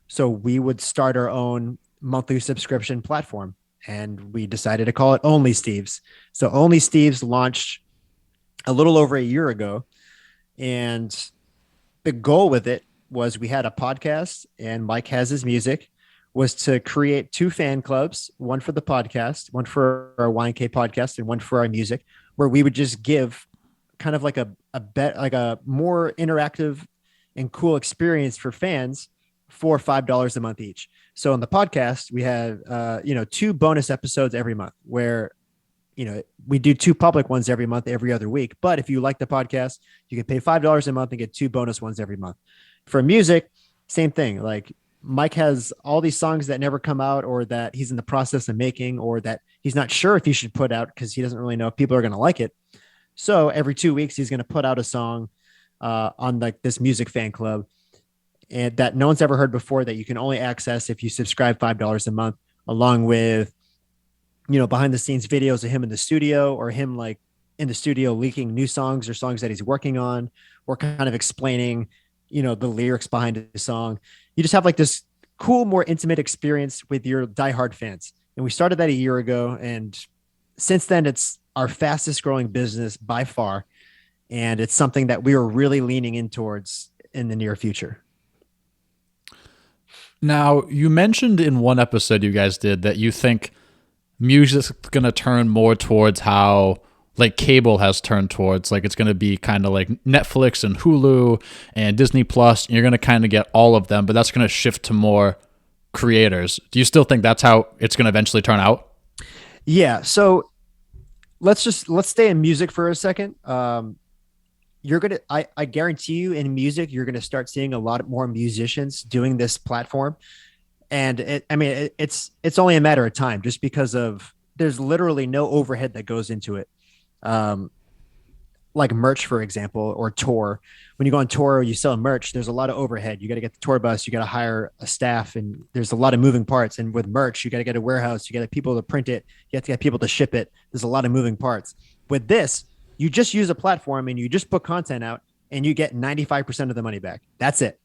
So we would start our own monthly subscription platform. And we decided to call it Only Steve's. So Only Steve's launched a little over a year ago. And the goal with it was we had a podcast and Mike has his music, was to create two fan clubs, one for the podcast, one for our YNK podcast, and one for our music, where we would just give kind of like a bet, like a more interactive and cool experience for fans for $5 a month each. So on the podcast, we have two bonus episodes every month where we do two public ones every month, every other week. But if you like the podcast, you can pay $5 a month and get two bonus ones every month. For music, same thing. Like Mike has all these songs that never come out or that he's in the process of making or that he's not sure if he should put out because he doesn't really know if people are going to like it. So every 2 weeks, he's going to put out a song on like this music fan club and that no one's ever heard before that you can only access if you subscribe $5 a month, along with behind the scenes videos of him in the studio or him like in the studio leaking new songs or songs that he's working on or kind of explaining, the lyrics behind the song. You just have like this cool, more intimate experience with your diehard fans. And we started that a year ago. And since then, it's our fastest growing business by far. And it's something that we are really leaning in towards in the near future. Now, you mentioned in one episode you guys did that you think music's going to turn more towards how like cable has turned towards, like it's going to be kind of like Netflix and Hulu and Disney Plus, and you're going to kind of get all of them, but that's going to shift to more creators. Do you still think that's how it's going to eventually turn out? Yeah. So let's stay in music for a second. I guarantee you in music, you're going to start seeing a lot more musicians doing this platform. And it's only a matter of time just because there's literally no overhead that goes into it. Like merch, for example, or tour. When you go on tour, or you sell merch, there's a lot of overhead. You got to get the tour bus, you got to hire a staff, and there's a lot of moving parts. And with merch, you got to get a warehouse, you got to people to print it, you have to get people to ship it. There's a lot of moving parts. With this, you just use a platform and you just put content out and you get 95% of the money back. That's it.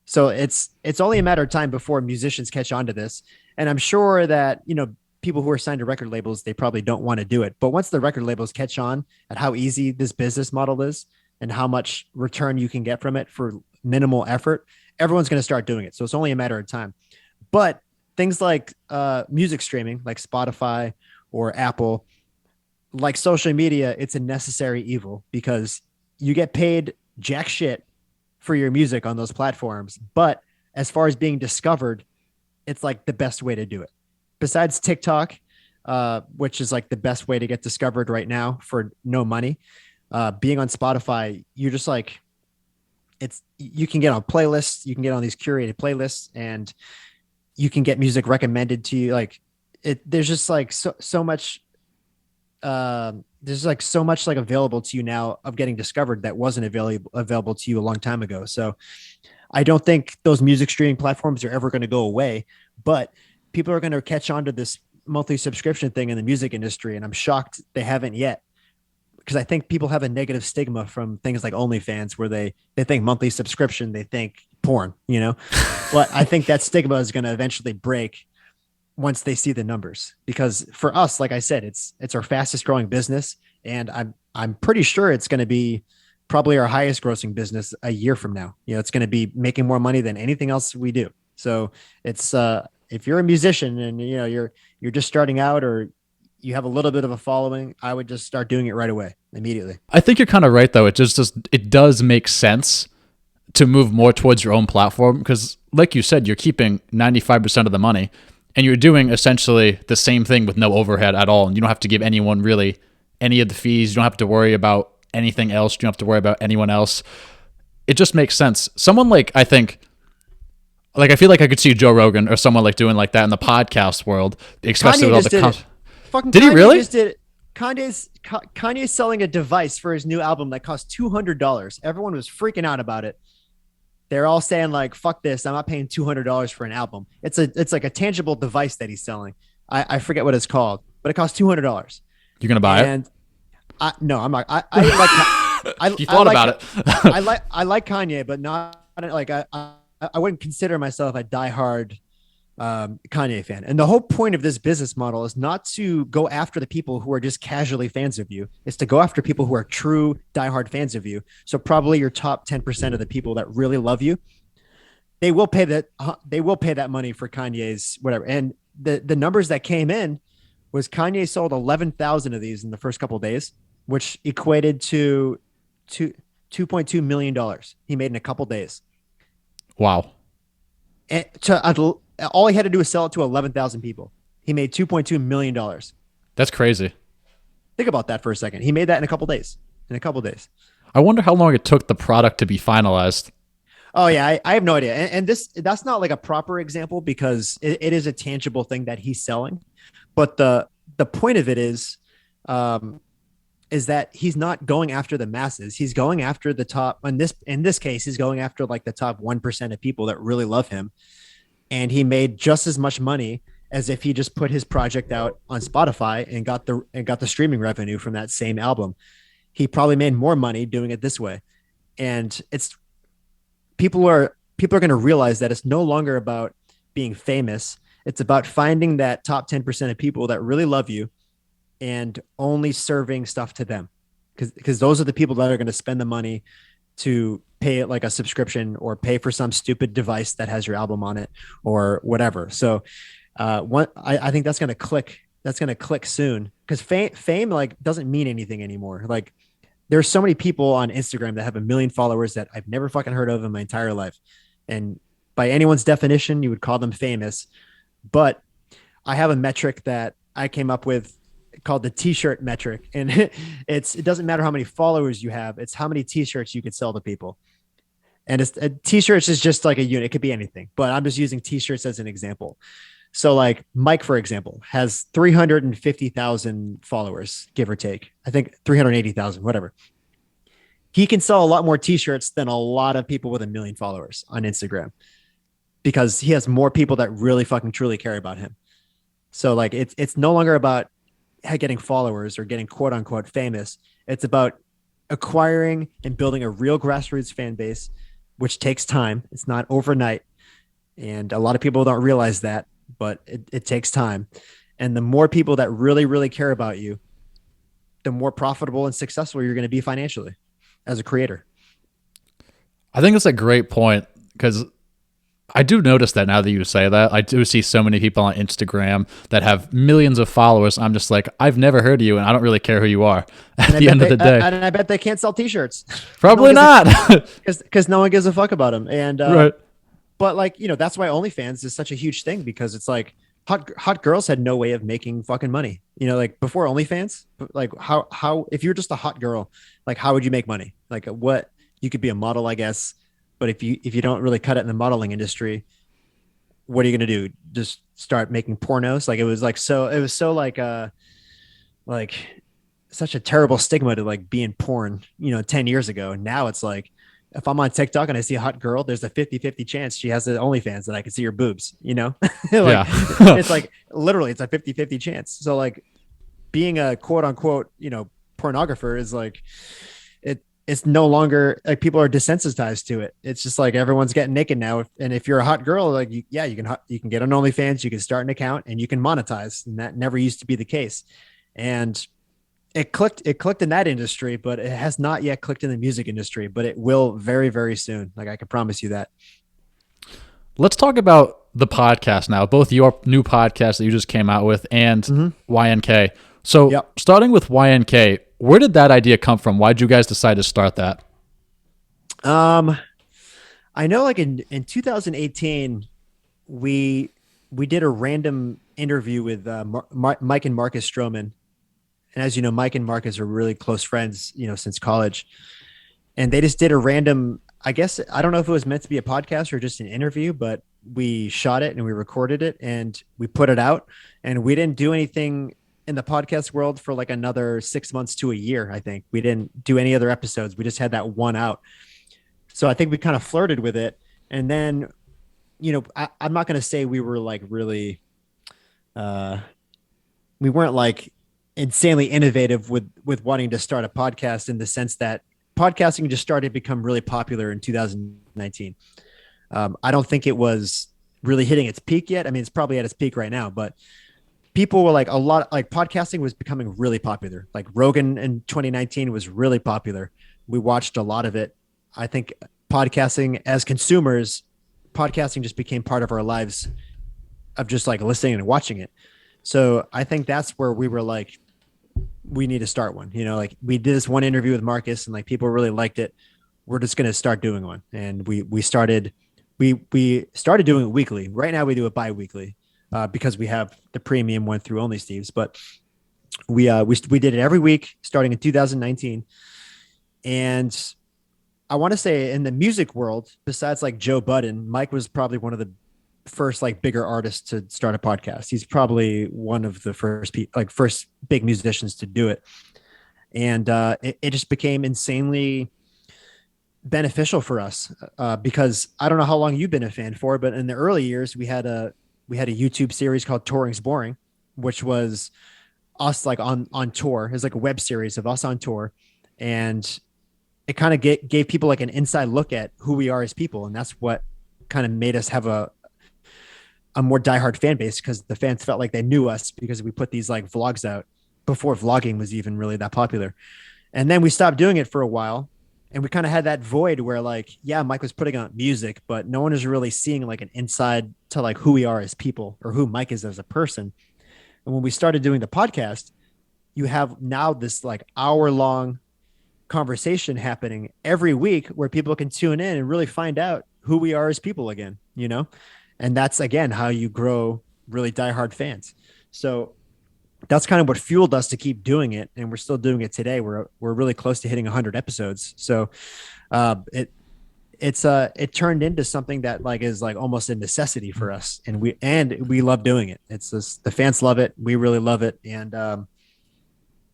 So it's only a matter of time before musicians catch on to this. And I'm sure that, people who are signed to record labels, they probably don't want to do it. But once the record labels catch on at how easy this business model is and how much return you can get from it for minimal effort, everyone's going to start doing it. So it's only a matter of time. But things like music streaming, like Spotify or Apple, like social media, it's a necessary evil because you get paid jack shit for your music on those platforms. But as far as being discovered, it's like the best way to do it. Besides TikTok, which is like the best way to get discovered right now for no money, being on Spotify, you're just like, you can get on playlists, you can get on these curated playlists, and you can get music recommended to you. Like there's just like so much. There's like so much like available to you now of getting discovered that wasn't available to you a long time ago. So I don't think those music streaming platforms are ever going to go away, but people are going to catch on to this monthly subscription thing in the music industry. And I'm shocked they haven't yet, because I think people have a negative stigma from things like OnlyFans where they think monthly subscription, they think porn, but I think that stigma is going to eventually break once they see the numbers, because for us, like I said, it's our fastest growing business. And I'm pretty sure it's going to be probably our highest grossing business a year from now. It's going to be making more money than anything else we do. So it's, if you're a musician and you're just starting out or you have a little bit of a following, I would just start doing it right away, immediately. I think you're kind of right though. It does make sense to move more towards your own platform because, like you said, you're keeping 95% of the money. And you're doing essentially the same thing with no overhead at all. And you don't have to give anyone really any of the fees. You don't have to worry about anything else. You don't have to worry about anyone else. It just makes sense. Someone like, I think, like, I feel like I could see Joe Rogan or someone like doing like that in the podcast world, especially Kanye with all the fucking Did Kanye he really? Just did it. Kanye's selling a device for his new album that costs $200. Everyone was freaking out about it. They're all saying like, fuck this. I'm not paying $200 for an album. It's like a tangible device that he's selling. I forget what it's called, but it costs $200. You're going to buy it? No, I'm not. You I thought like about it. I like Kanye, but not like I wouldn't consider myself a diehard Kanye fan. And the whole point of this business model is not to go after the people who are just casually fans of you. It's to go after people who are true diehard fans of you. So probably your top 10% of the people that really love you, they will pay that. They will pay that money for Kanye's whatever. And the numbers that came in was Kanye sold 11,000 of these in the first couple of days, which equated to two. $2.2 million he made in a couple of days. Wow. And all he had to do was sell it to 11,000 people. He made $2.2 million. That's crazy. Think about that for a second. He made that in a couple days. In a couple days. I wonder how long it took the product to be finalized. Oh yeah, I have no idea. And that's not like a proper example because it is a tangible thing that he's selling. But the point of it is that he's not going after the masses. He's going after the top. In this case, he's going after like the top 1% of people that really love him. And he made just as much money as if he just put his project out on Spotify and got the streaming revenue from that same album. He probably made more money doing it this way. And it's people are going to realize that it's no longer about being famous. It's about finding that top 10% of people that really love you and only serving stuff to them. Because those are the people that are going to spend the money to pay it like a subscription or pay for some stupid device that has your album on it or whatever. So I think that's going to click. That's going to click soon because fame like doesn't mean anything anymore. Like there's so many people on Instagram that have 1 million followers that I've never fucking heard of in my entire life. And by anyone's definition, you would call them famous. But I have a metric that I came up with called the t-shirt metric. And it doesn't matter how many followers you have. It's how many t-shirts you could sell to people. And t-shirts is just like a unit. It could be anything, but I'm just using t-shirts as an example. So like Mike, for example, has 350,000 followers, give or take. I think 380,000, whatever. He can sell a lot more t-shirts than a lot of people with 1 million followers on Instagram because he has more people that really fucking truly care about him. So like it's no longer about getting followers or getting quote unquote famous. It's about acquiring and building a real grassroots fan base, which takes time. It's not overnight. And a lot of people don't realize that, but it takes time. And the more people that really, really care about you, the more profitable and successful you're going to be financially as a creator. I think it's a great point because I do notice that now that you say that. I do see so many people on Instagram that have millions of followers. I'm just like, I've never heard of you, and I don't really care who you are at the end of the day. And I bet they can't sell t-shirts. Probably not. Because no one gives a fuck about them. And right. But like, that's why OnlyFans is such a huge thing because it's like hot girls had no way of making fucking money. Like before OnlyFans, like how if you're just a hot girl, like how would you make money? Like what you could be a model, I guess. But if you don't really cut it in the modeling industry, what are you going to do? Just start making pornos? Like it was so like such a terrible stigma to like being porn, 10 years ago. And now it's like, if I'm on TikTok and I see a hot girl, there's a 50-50 chance she has the OnlyFans that I can see her boobs, like, yeah. It's like literally it's a 50-50 chance. So like being a quote unquote, pornographer is like, it's no longer like people are desensitized to it. It's just like everyone's getting naked now. And if you're a hot girl, like you can get on OnlyFans, you can start an account and you can monetize. And that never used to be the case. And it clicked in that industry, but it has not yet clicked in the music industry, but it will very, very soon. Like I can promise you that. Let's talk about the podcast now, both your new podcast that you just came out with and YNK. So starting with YNK, where did that idea come from? Why did you guys decide to start that? I know like in 2018, we did a random interview with Mike and Marcus Stroman. And as you know, Mike and Marcus are really close friends, since college. And they just did a random, I guess, I don't know if it was meant to be a podcast or just an interview, but we shot it and we recorded it and we put it out. And we didn't do anything in the podcast world for like another 6 months to a year. I think we didn't do any other episodes. We just had that one out. So I think we kind of flirted with it. And then, I'm not going to say we were like really, we weren't like insanely innovative with wanting to start a podcast in the sense that podcasting just started to become really popular in 2019. I don't think it was really hitting its peak yet. I mean, it's probably at its peak right now, but people were like a lot like podcasting was becoming really popular. Like Rogan in 2019 was really popular. We watched a lot of it. I think podcasting as consumers, podcasting just became part of our lives of just like listening and watching it. So I think that's where we were like, we need to start one. You know, like we did this one interview with Marcus and like people really liked it. We're just going to start doing one. And we started doing it weekly. Right now we do it bi-weekly because we have the premium one through Only Steve's, but we did it every week starting in 2019. And I want to say in the music world, besides like Joe Budden, Mike was probably one of the first like bigger artists to start a podcast. He's probably one of the first big musicians to do it. And it just became insanely beneficial for us because I don't know how long you've been a fan for, but in the early years we had a YouTube series called Touring's Boring, which was us like on tour. It's like a web series of us on tour, and it kind of gave people like an inside look at who we are as people, and that's what kind of made us have a more diehard fan base because the fans felt like they knew us because we put these like vlogs out before vlogging was even really that popular. And then we stopped doing it for a while, and we kind of had that void where like, yeah, Mike was putting out music, but no one is really seeing like an inside to like who we are as people or who Mike is as a person. And when we started doing the podcast, you have now this like hour long conversation happening every week where people can tune in and really find out who we are as people again, you know? And that's again how you grow really diehard fans. So that's kind of what fueled us to keep doing it, and we're still doing it today. We're really close to hitting 100 episodes. So it turned into something that like is like almost a necessity for us, and we love doing it. It's just the fans love it, we really love it, and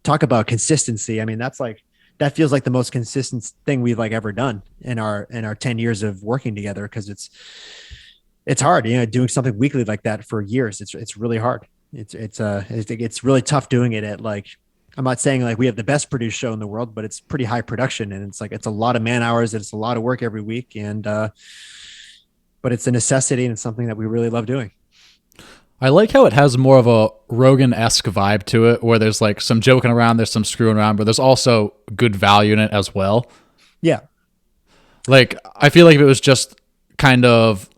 talk about consistency. I mean, that feels like the most consistent thing we've like ever done in our 10 years of working together because it's hard, you know, doing something weekly like that for years. It's really hard. It's really tough doing it at like, I'm not saying like we have the best produced show in the world, but it's pretty high production and it's like, it's a lot of man hours. And it's a lot of work every week. And, but it's a necessity and it's something that we really love doing. I like how it has more of a Rogan-esque vibe to it, where there's like some joking around, there's some screwing around, but there's also good value in it as well. Yeah. Like, I feel like if it was just kind of,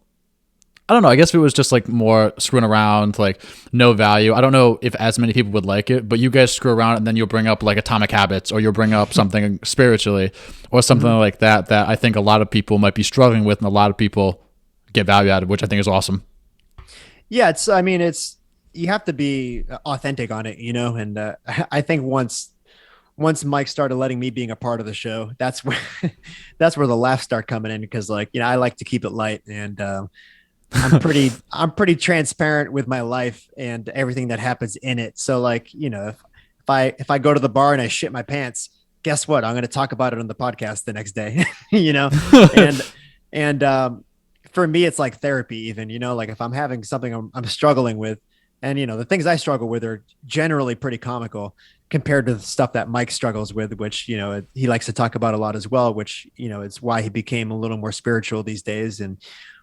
I don't know, I guess if it was just like more screwing around, like no value, I don't know if as many people would like it, but you guys screw around and then you'll bring up like Atomic Habits or you'll bring up something spiritually or something like that I think a lot of people might be struggling with and a lot of people get value out of, which I think is awesome. Yeah. You have to be authentic on it, you know? And I think once Mike started letting me being a part of the show, that's where, that's where the laughs start coming in because like, you know, I like to keep it light and, I'm pretty transparent with my life and everything that happens in it. So like, you know, if I go to the bar and I shit my pants, guess what? I'm going to talk about it on the podcast the next day, you know? And for me, it's like therapy even, you know, like if I'm having something I'm struggling with and, you know, the things I struggle with are generally pretty comical compared to the stuff that Mike struggles with, which, you know, he likes to talk about a lot as well, which, you know, it's why he became a little more spiritual these days and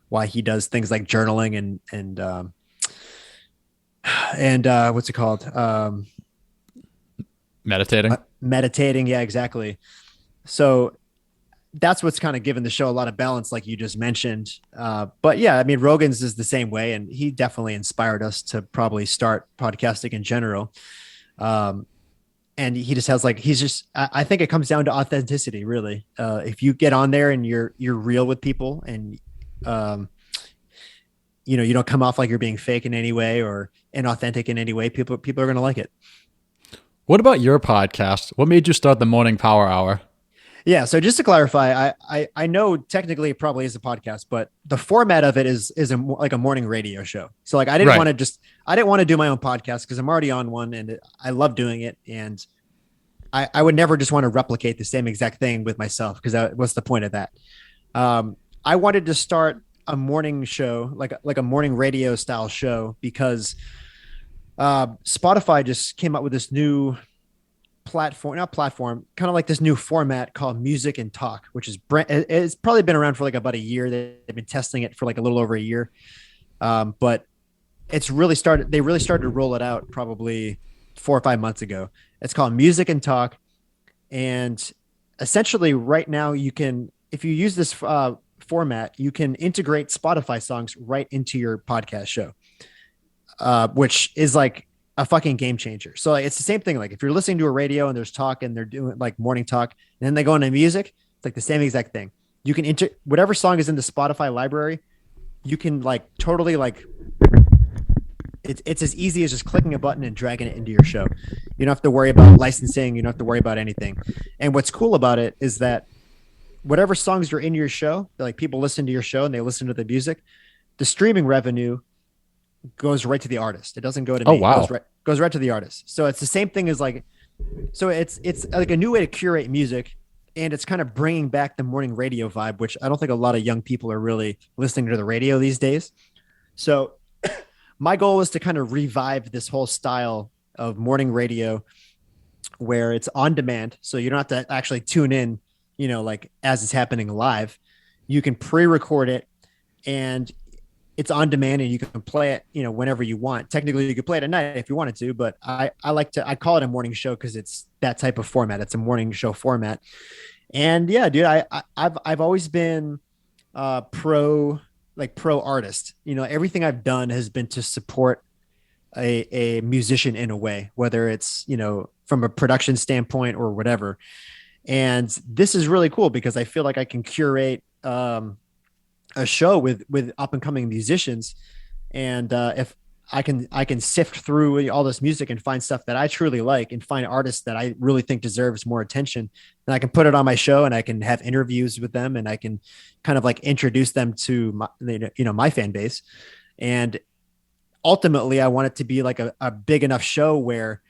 why he does things like journaling and what's it called? Meditating. Meditating. Yeah, exactly. So that's what's kind of given the show a lot of balance, like you just mentioned. But yeah, I mean, Rogan's is the same way. And he definitely inspired us to probably start podcasting in general. And he just has like, I think it comes down to authenticity, really. If you get on there and you're real with people and, you know, you don't come off like you're being fake in any way or inauthentic in any way, people are going to like it. What about your podcast? What made you start the Morning Power Hour? Yeah. So just to clarify, I know technically it probably is a podcast, but the format of it is like a morning radio show. So like, I didn't want to do my own podcast because I'm already on one and I love doing it. And I would never just want to replicate the same exact thing with myself because what's the point of that? I wanted to start a morning show, like a morning radio style show, because Spotify just came out with this new platform, not platform, kind of like this new format called Music and Talk, which is it's probably been around for like about a year. They've been testing it for like a little over a year, but it's really started. They really started to roll it out probably 4 or 5 months ago. It's called Music and Talk, and essentially, right now you can, if you use this format, you can integrate Spotify songs right into your podcast show, which is like a fucking game changer. So like, it's the same thing. Like if you're listening to a radio and there's talk and they're doing like morning talk, and then they go into music, it's like the same exact thing. You can whatever song is in the Spotify library, you can like totally like it's as easy as just clicking a button and dragging it into your show. You don't have to worry about licensing. You don't have to worry about anything. And what's cool about it is that whatever songs are in your show, like people listen to your show and they listen to the music, the streaming revenue goes right to the artist. It doesn't go to me. Oh, wow. Goes right to the artist. So it's the same thing as like, so it's like a new way to curate music, and it's kind of bringing back the morning radio vibe, which I don't think a lot of young people are really listening to the radio these days. So my goal is to kind of revive this whole style of morning radio where it's on demand. So you don't have to actually tune in, you know, like as it's happening live. You can pre-record it and it's on demand and you can play it, you know, whenever you want. Technically you could play it at night if you wanted to, but I call it a morning show because it's that type of format. It's a morning show format. And yeah, dude, I've always been pro artist. You know, everything I've done has been to support a musician in a way, whether it's, you know, from a production standpoint or whatever. And this is really cool because I feel like I can curate a show with up and coming musicians. And if I can sift through all this music and find stuff that I truly like and find artists that I really think deserves more attention, and I can put it on my show and I can have interviews with them and I can kind of like introduce them to my, you know, my fan base. And ultimately I want it to be like a big enough show where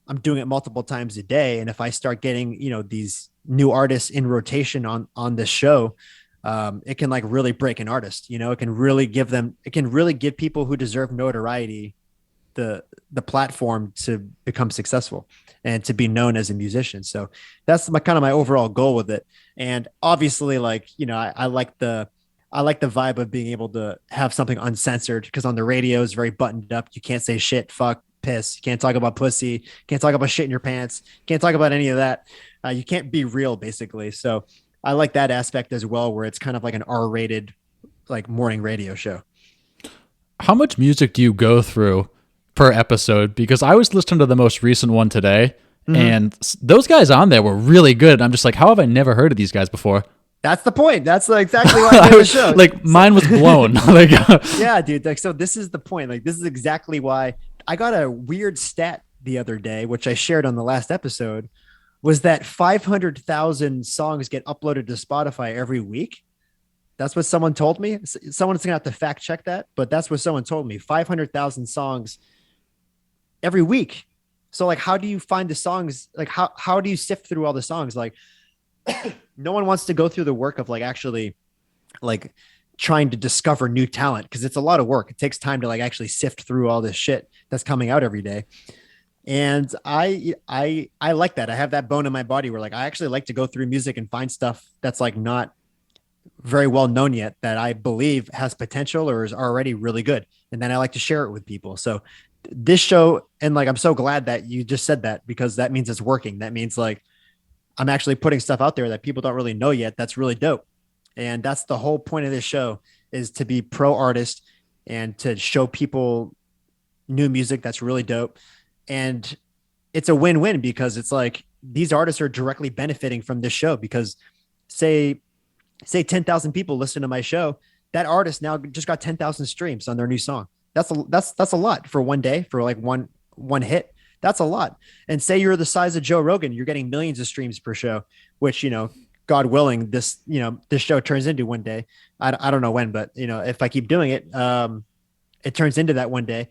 I'm doing it multiple times a day. And if I start getting, you know, these new artists in rotation on this show, it can like really break an artist, you know, it can really give people who deserve notoriety the platform to become successful and to be known as a musician. So that's kind of my overall goal with it. And obviously, like, you know, I like the vibe of being able to have something uncensored, because on the radio is very buttoned up. You can't say shit, fuck, piss. You can't talk about pussy. Can't talk about shit in your pants. Can't talk about any of that. You can't be real, basically. So I like that aspect as well, where it's kind of like an R-rated, like morning radio show. How much music do you go through per episode? Because I was listening to the most recent one today, and those guys on there were really good. I'm just like, how have I never heard of these guys before? That's the point. That's exactly why I did the show. Like mine was blown. Like, yeah, dude. Like, so this is the point. Like, this is exactly why I got a weird stat the other day, which I shared on the last episode, was that 500,000 songs get uploaded to Spotify every week. That's what someone told me. Someone's going to have to fact check that, but that's what someone told me. 500,000 songs every week. So like, how do you find the songs? Like, how do you sift through all the songs? Like, no one wants to go through the work of like actually like trying to discover new talent, because it's a lot of work. It takes time to like actually sift through all this shit that's coming out every day. And I like that. I have that bone in my body where like I actually like to go through music and find stuff that's like not very well known yet, that I believe has potential or is already really good. And then I like to share it with people. So this show, and like I'm so glad that you just said that, because that means it's working. That means like I'm actually putting stuff out there that people don't really know yet. That's really dope. And that's the whole point of this show, is to be pro artist and to show people new music that's really dope. And it's a win-win, because it's like these artists are directly benefiting from this show, because say 10,000 people listen to my show, that artist now just got 10,000 streams on their new song. That's a lot for one day, for like one hit. That's a lot. And say you're the size of Joe Rogan, you're getting millions of streams per show, which, you know, God willing, this show turns into one day. I don't know when, but you know, if I keep doing it, it turns into that one day.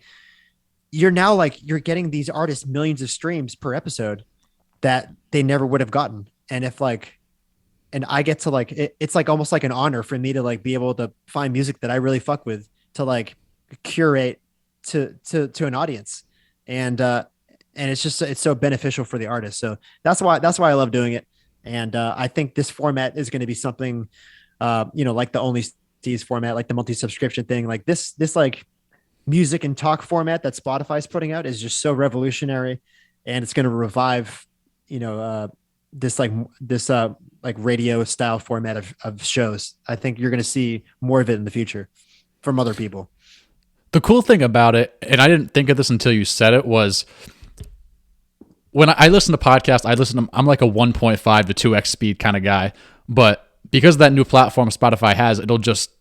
You're now like, you're getting these artists millions of streams per episode that they never would have gotten. And if like, and I get to like, it's like almost like an honor for me to like be able to find music that I really fuck with, to like curate to an audience. and it's so beneficial for the artist. So that's why I love doing it. And I think this format is going to be something, like the Only Steez format, like the multi-subscription thing, like this like music and talk format that Spotify's putting out is just so revolutionary, and it's going to revive, you know, this radio style format of shows. I think you're going to see more of it in the future from other people. The cool thing about it, and I didn't think of this until you said it, was when I listen to podcasts, I'm like a 1.5 to 2x speed kind of guy. But because of that new platform Spotify has, it'll just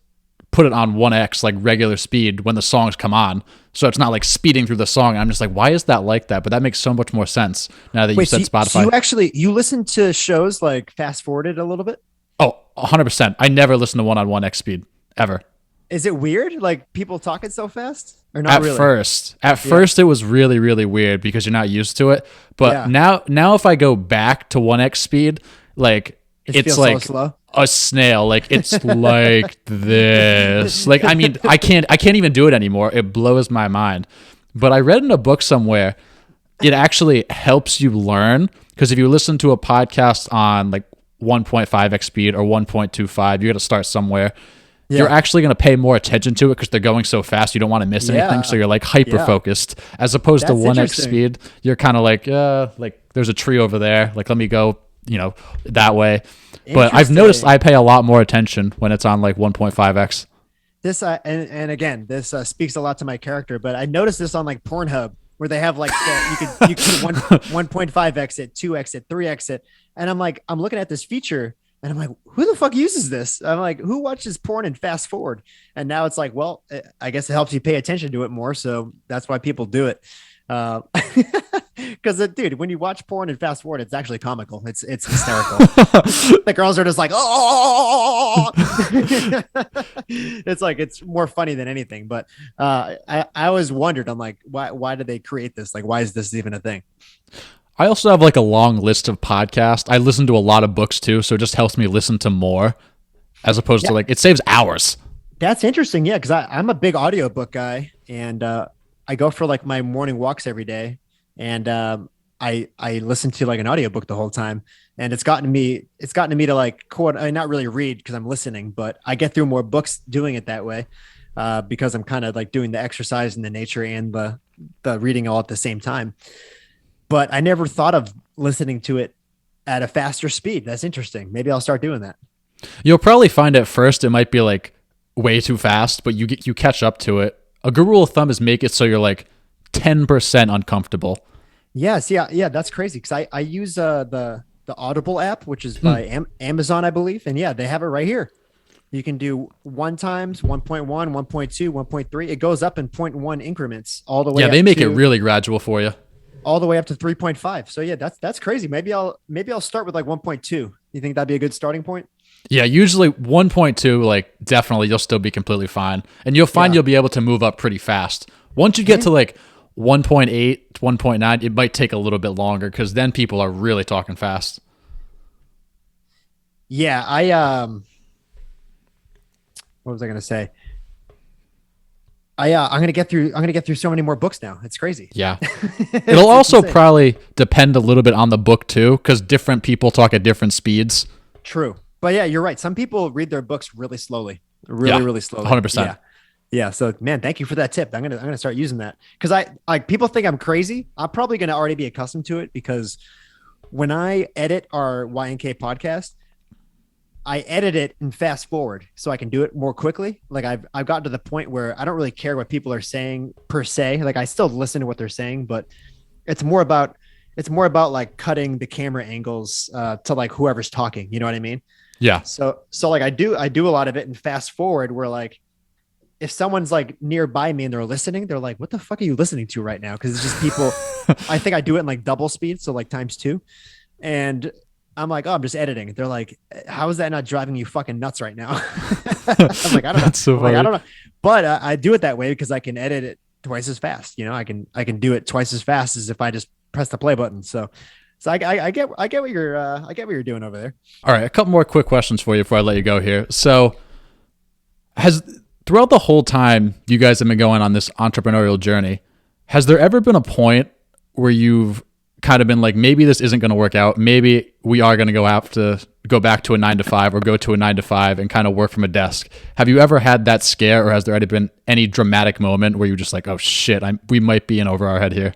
put it on 1x, like regular speed, when the songs come on. So it's not like speeding through the song. I'm just like, why is that like that? But that makes so much more sense now that you said Spotify. So you listen to shows like fast forwarded a little bit? Oh, 100%. I never listen to one on 1x speed, ever. Is it weird? Like people talking so fast, or not really? At first, it was really, really weird because you're not used to it. But now, if I go back to 1x speed, like it's like so slow. A snail. Like it's like this. Like I mean, I can't even do it anymore. It blows my mind. But I read in a book somewhere, it actually helps you learn, because if you listen to a podcast on like 1.5x speed or 1.25, you got to start somewhere. Yeah. You're actually going to pay more attention to it because they're going so fast. You don't want to miss anything. So you're like hyper focused, as opposed to 1x speed. You're kind of like there's a tree over there. Like, let me go, that way. But I've noticed I pay a lot more attention when it's on like 1.5x. This, and again, this speaks a lot to my character, but I noticed this on like Pornhub, where they have like, you can 1.5 exit, 2 exit, 3 exit. And I'm looking at this feature, and I'm like, who the fuck uses this? I'm like, who watches porn and fast forward? And now it's like, well, I guess it helps you pay attention to it more. So that's why people do it. Because dude, when you watch porn and fast forward, it's actually comical. It's hysterical. The girls are just like, oh, it's more funny than anything. But I always wondered, I'm like, why did they create this? Like, why is this even a thing? I also have like a long list of podcasts. I listen to a lot of books too, so it just helps me listen to more, as opposed to like, it saves hours. That's interesting. Yeah, because I'm a big audiobook guy, and I go for like my morning walks every day, and I listen to like an audiobook the whole time, and it's gotten me to like not really read because I'm listening, but I get through more books doing it that way, because I'm kind of like doing the exercise and the nature and the reading all at the same time. But I never thought of listening to it at a faster speed. That's interesting. Maybe I'll start doing that. You'll probably find at first it might be like way too fast, but you catch up to it. A good rule of thumb is make it so you're like 10% uncomfortable. Yes, yeah, that's crazy, because I use the Audible app, which is by Amazon, I believe, and they have it right here. You can do 1 times, 1.1, 1.2, 1.3. It goes up in 0.1 increments all the way. Yeah, they make it really gradual for you. All the way up to 3.5. So that's crazy. Maybe I'll start with like 1.2. You think that'd be a good starting point? Yeah, usually 1.2, like definitely you'll still be completely fine. And you'll find you'll be able to move up pretty fast. Once you get to like 1.8, 1.9, it might take a little bit longer, because then people are really talking fast. Yeah, what was I going to say? I'm gonna get through so many more books now. It's crazy. Yeah, it'll also probably depend a little bit on the book too, because different people talk at different speeds. True, but yeah, you're right. Some people read their books really slowly, really slowly. 100%. Yeah. So, man, thank you for that tip. I'm gonna start using that, because people think I'm crazy. I'm probably gonna already be accustomed to it, because when I edit our YNK podcast, I edit it and fast forward so I can do it more quickly. Like I've gotten to the point where I don't really care what people are saying per se. Like I still listen to what they're saying, but it's more about like cutting the camera angles to like whoever's talking. You know what I mean? Yeah. So like I do a lot of it in fast forward, where like if someone's like nearby me and they're listening, they're like, "What the fuck are you listening to right now?" Because it's just people. I think I do it in like double speed, so like ×2, and I'm like, "Oh, I'm just editing." They're like, "How is that not driving you fucking nuts right now?" I'm like, "I don't know." That's so funny. I don't know, but I do it that way because I can edit it twice as fast. I can do it twice as fast as if I just press the play button. So I get what you're doing over there. All right, a couple more quick questions for you before I let you go here. So, throughout the whole time you guys have been going on this entrepreneurial journey, Has there ever been a point where you've kind of been like, maybe this isn't going to work out. Maybe we are going to have to go back to a 9 to 5 or go to a 9 to 5 and kind of work from a desk. Have you ever had that scare, or has there ever been any dramatic moment where you're just like, oh shit, we might be in over our head here?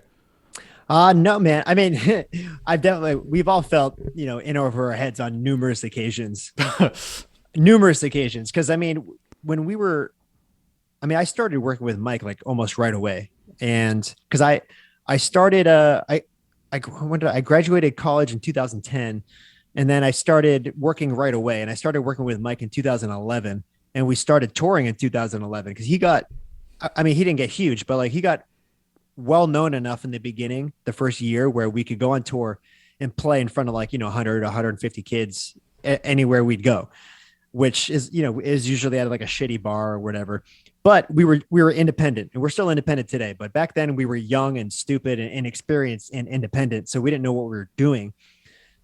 No, man. I mean, we've all felt, in over our heads on numerous occasions, numerous occasions. Cause I mean, when we were, I started working with Mike like almost right away. And cause I started, I graduated college in 2010, and then I started working right away. And I started working with Mike in 2011, and we started touring in 2011 because he didn't get huge, but like he got well known enough in the beginning, the first year, where we could go on tour and play in front of 100, 150 kids anywhere we'd go, which is usually at like a shitty bar or whatever. But we were independent, and we're still independent today. But back then we were young and stupid and inexperienced and independent. So we didn't know what we were doing.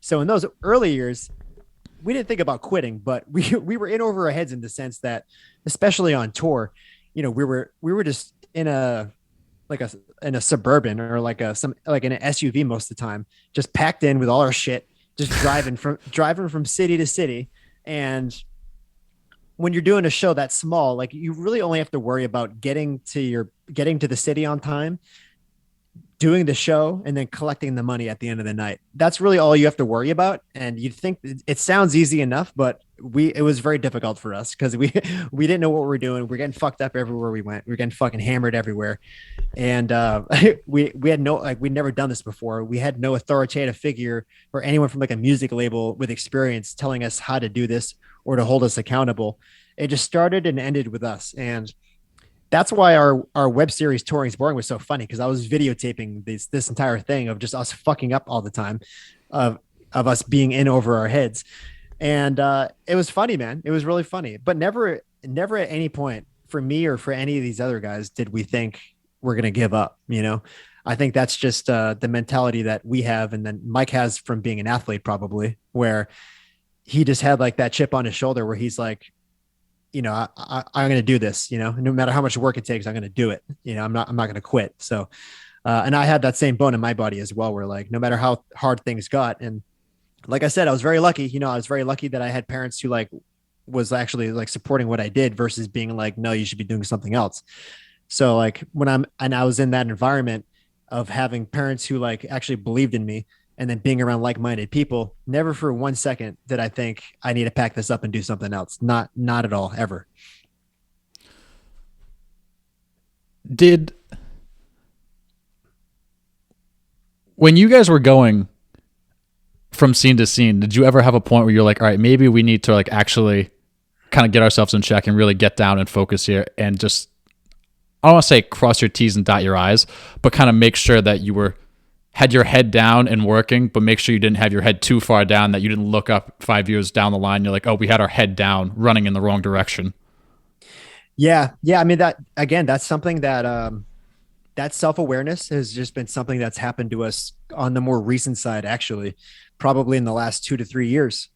So in those early years, we didn't think about quitting, but we were in over our heads in the sense that, especially on tour, we were just in a suburban, or like in an SUV most of the time, just packed in with all our shit, just driving from city to city. And when you're doing a show that small, like you really only have to worry about getting to the city on time, doing the show, and then collecting the money at the end of the night. That's really all you have to worry about. And you'd think it sounds easy enough, but it was very difficult for us because we didn't know what we were doing. We're getting fucked up everywhere we went. We were getting fucking hammered everywhere. And we had we'd never done this before. We had no authoritative figure or anyone from like a music label with experience telling us how to do this or to hold us accountable. It just started and ended with us. And that's why our web series Touring is Boring was so funny, because I was videotaping this entire thing of just us fucking up all the time, of us being in over our heads. And it was funny, man. It was really funny. But never at any point for me or for any of these other guys did we think we're going to give up. I think that's just the mentality that we have. And then Mike has from being an athlete, probably, where he just had like that chip on his shoulder where he's like, I'm going to do this, no matter how much work it takes, I'm going to do it. I'm not going to quit. So, and I had that same bone in my body as well, where like, no matter how hard things got. And like I said, I was very lucky, I was very lucky that I had parents who like was actually like supporting what I did versus being like, no, you should be doing something else. So like I was in that environment of having parents who like actually believed in me, and then being around like-minded people, never for 1 second did I think I need to pack this up and do something else. Not at all, ever. When you guys were going from scene to scene, did you ever have a point where you're like, all right, maybe we need to like actually kind of get ourselves in check and really get down and focus here, and just, I don't want to say cross your T's and dot your I's, but kind of make sure that you had your head down and working, but make sure you didn't have your head too far down, that you didn't look up 5 years down the line. You're like, oh, we had our head down running in the wrong direction. Yeah. I mean, that's something that, that self-awareness has just been something that's happened to us on the more recent side, actually, probably in the last 2 to 3 years,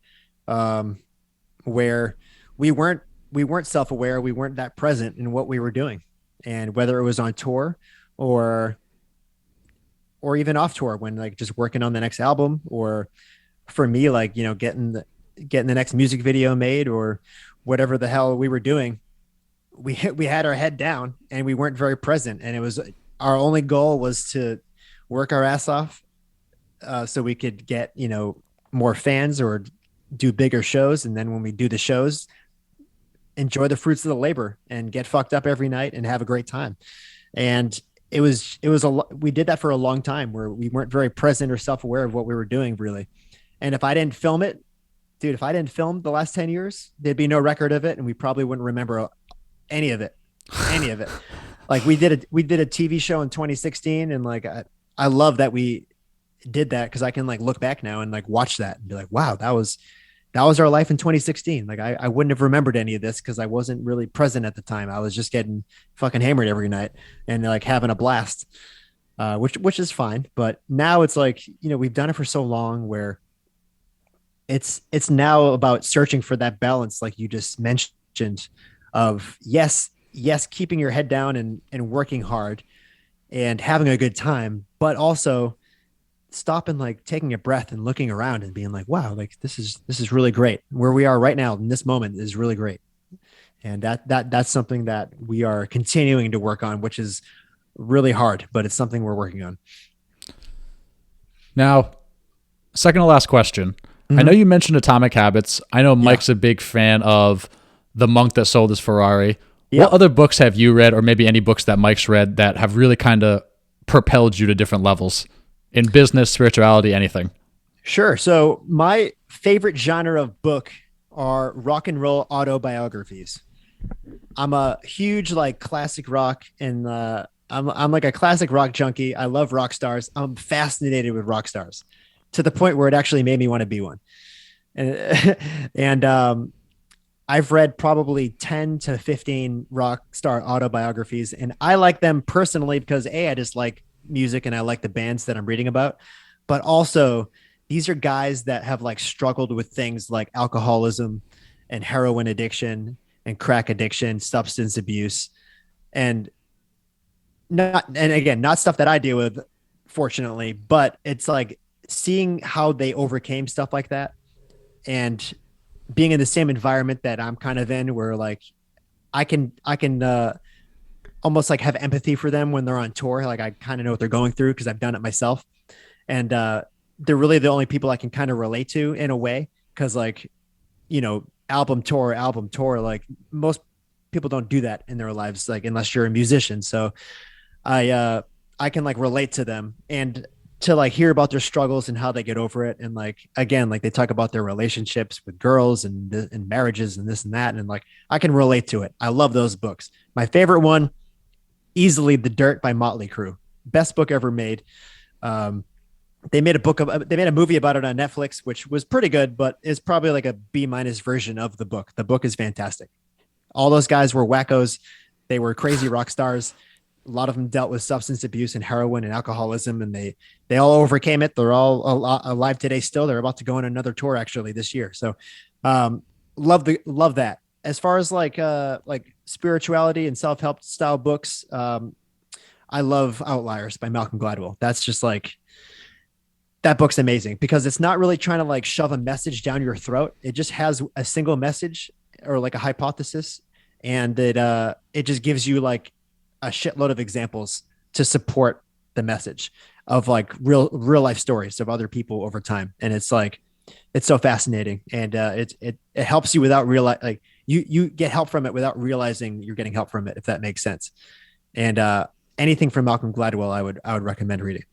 where we weren't self-aware. We weren't that present in what we were doing. And whether it was on tour or even off tour, when like just working on the next album, or for me, like, getting the next music video made, or whatever the hell we were doing, we had our head down and we weren't very present. And it was, our only goal was to work our ass off, so we could get, more fans or do bigger shows. And then when we do the shows, enjoy the fruits of the labor and get fucked up every night and have a great time. And we did that for a long time, where we weren't very present or self-aware of what we were doing, really. And if I didn't film it, dude, if I didn't film the last 10 years, there'd be no record of it. And we probably wouldn't remember any of it. Like we did a TV show in 2016. And like, I love that we did that, because I can like look back now and like watch that and be like, wow, that was our life in 2016. Like I wouldn't have remembered any of this because I wasn't really present at the time. I was just getting fucking hammered every night and like having a blast, which is fine. But now it's like, we've done it for so long, where it's now about searching for that balance, like you just mentioned, of yes, keeping your head down and working hard, and having a good time, but also stopping, like taking a breath and looking around and being like, wow, like this is really great. Where we are right now in this moment is really great. And that's something that we are continuing to work on, which is really hard, but it's something we're working on. Now, second to last question. I know Mm-hmm. you mentioned Atomic Habits. I know Yeah. Mike's a big fan of The Monk That Sold His Ferrari. What Yep. other books have you read, or maybe any books that Mike's read that have really kind of propelled you to different levels in business, spirituality, anything? Sure. So my favorite genre of book are rock and roll autobiographies. I'm a huge like classic rock and I'm like a classic rock junkie. I love rock stars. I'm fascinated with rock stars to the point where it actually made me want to be one. And and I've read probably 10 to 15 rock star autobiographies, and I like them personally because I just like music and I like the bands that I'm reading about. But also, these are guys that have like struggled with things like alcoholism and heroin addiction and crack addiction, substance abuse, and not, and again, not stuff that I deal with, fortunately, but it's like seeing how they overcame stuff like that and being in the same environment that I'm kind of in, where like I can almost like have empathy for them when they're on tour. Like I kind of know what they're going through because I've done it myself, and they're really the only people I can kind of relate to in a way. Because like album tour, like most people don't do that in their lives, like unless you're a musician. So I I can like relate to them and to like hear about their struggles and how they get over it. And like again, like they talk about their relationships with girls and marriages and this and that. And like I can relate to it. I love those books. My favorite one, easily The Dirt by Motley Crue. Best book ever made. Um, they made a movie about it on Netflix, which was pretty good, but is probably like a B- version of the book. The book is fantastic. All those guys were wackos. They were crazy rock stars. A lot of them dealt with substance abuse and heroin and alcoholism, and they all overcame it. They're all alive today still. They're about to go on another tour actually this year. So um, love that. As far as like spirituality and self-help style books, I love Outliers by Malcolm Gladwell. That's just like that book's amazing because it's not really trying to like shove a message down your throat. It just has a single message or like a hypothesis, and it just gives you like a shitload of examples to support the message of like real life stories of other people over time. And it's like it's so fascinating, and it helps you without like you get help from it without realizing you're getting help from it, if that makes sense. And anything from Malcolm Gladwell, I would recommend reading.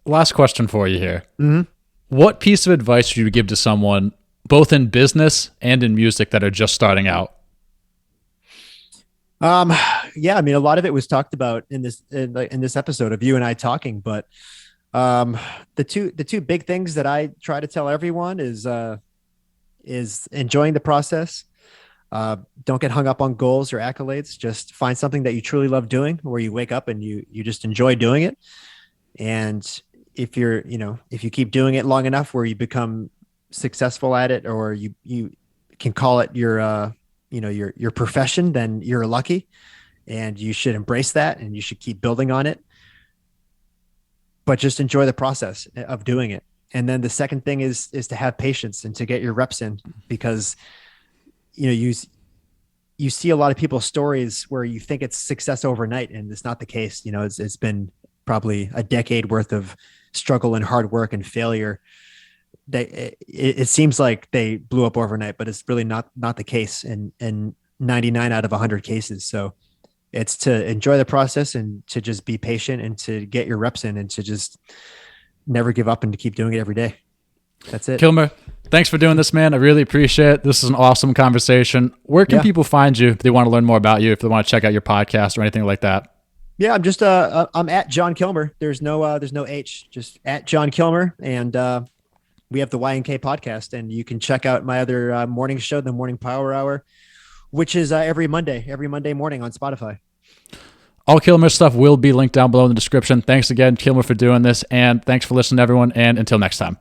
Last question for you here. Mm-hmm. What piece of advice would you give to someone, both in business and in music, that are just starting out? Um, yeah, I mean, a lot of it was talked about in this episode of you and I talking, but um, the two big things that I try to tell everyone is enjoying the process. Don't get hung up on goals or accolades. Just find something that you truly love doing, where you wake up and you just enjoy doing it. And if you keep doing it long enough, where you become successful at it, or you can call it your profession, then you're lucky, and you should embrace that, and you should keep building on it. But just enjoy the process of doing it. And then the second thing is to have patience and to get your reps in, because you know you you see a lot of people's stories where you think it's success overnight, and it's not the case. It's been probably a decade worth of struggle and hard work and failure. It seems like they blew up overnight, but it's really not the case in 99 out of 100 cases. So it's to enjoy the process and to just be patient and to get your reps in and to just never give up and to keep doing it every day. That's it. Kilmer, thanks for doing this, man. I really appreciate it. This is an awesome conversation. Where can Yeah. people find you if they want to learn more about you, if they want to check out your podcast or anything like that? Yeah, I'm at Jon Kilmer. There's no H, just at Jon Kilmer. And we have the Y&K podcast, and you can check out my other morning show, the Morning Power Hour, which is every Monday morning on Spotify. All Kilmer stuff will be linked down below in the description. Thanks again, Kilmer, for doing this, and thanks for listening, everyone, and until next time.